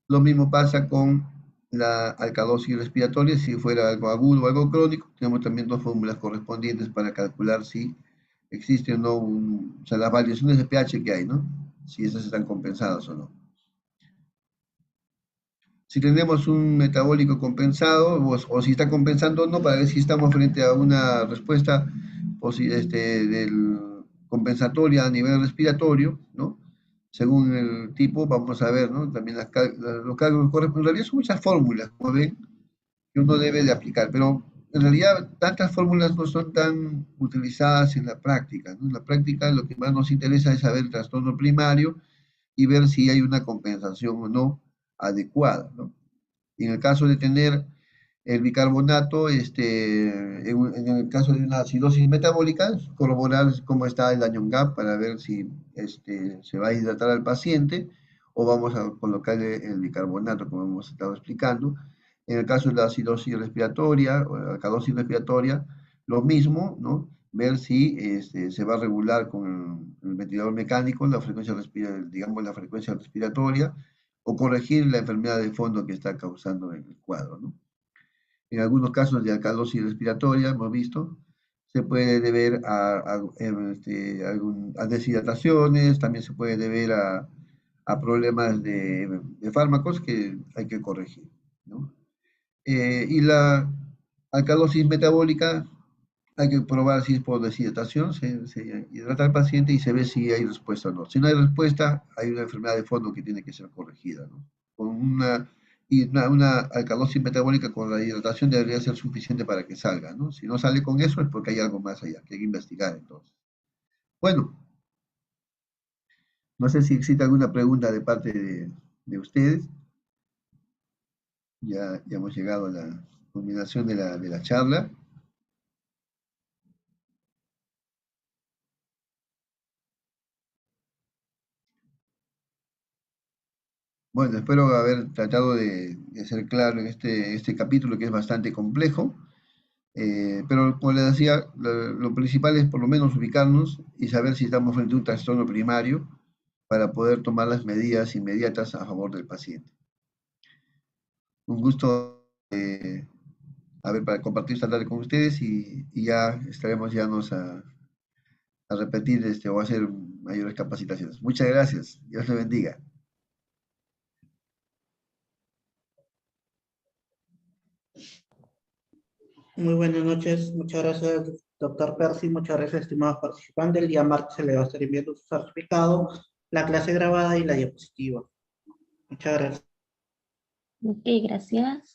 Lo mismo pasa con la alcalosis respiratoria; si fuera algo agudo o algo crónico, tenemos también dos fórmulas correspondientes para calcular si existe o no, o sea, las variaciones de pH que hay, ¿no? Si esas están compensadas o no. Si tenemos un metabólico compensado o si está compensando o no, para ver si estamos frente a una respuesta compensatoria a nivel respiratorio, ¿no? Según el tipo, vamos a ver, ¿no? También los cálculos corresponden. En realidad son muchas fórmulas, como ven, que uno debe de aplicar, pero en realidad tantas fórmulas no son tan utilizadas en la práctica, ¿no? En la práctica lo que más nos interesa es saber el trastorno primario y ver si hay una compensación o no adecuada, ¿no? Y en el caso de tener el bicarbonato, en el caso de una acidosis metabólica, corroborar cómo está el anion gap para ver si se va a hidratar al paciente o vamos a colocarle el bicarbonato, como hemos estado explicando. En el caso de la acidosis respiratoria o la alcalosis respiratoria, lo mismo, ¿no? Ver si se va a regular con el ventilador mecánico la frecuencia digamos, la frecuencia respiratoria, o corregir la enfermedad de fondo que está causando el cuadro, ¿no? En algunos casos de alcalosis respiratoria, hemos visto, se puede deber a deshidrataciones, también se puede deber a problemas de fármacos que hay que corregir, ¿no? Y la alcalosis metabólica, hay que probar si es por deshidratación, se hidrata al paciente y se ve si hay respuesta o no. Si no hay respuesta, hay una enfermedad de fondo que tiene que ser corregida, ¿no? Con una alcalosis metabólica con la hidratación debería ser suficiente para que salga, ¿no? Si no sale con eso es porque hay algo más allá, que hay que investigar entonces. Bueno, no sé si existe alguna pregunta de parte de ustedes. Ya hemos llegado a la culminación de la charla. Bueno, espero haber tratado de ser claro en este capítulo que es bastante complejo, pero como les decía, lo principal es por lo menos ubicarnos y saber si estamos frente a un trastorno primario para poder tomar las medidas inmediatas a favor del paciente. Un gusto para compartir esta tarde con ustedes y ya estaremos a repetir o a hacer mayores capacitaciones. Muchas gracias. Dios le bendiga. Muy buenas noches. Muchas gracias, doctor Percy. Muchas gracias, estimados participantes. El día martes se le va a estar enviando su certificado, la clase grabada y la diapositiva. Muchas gracias. Ok, gracias.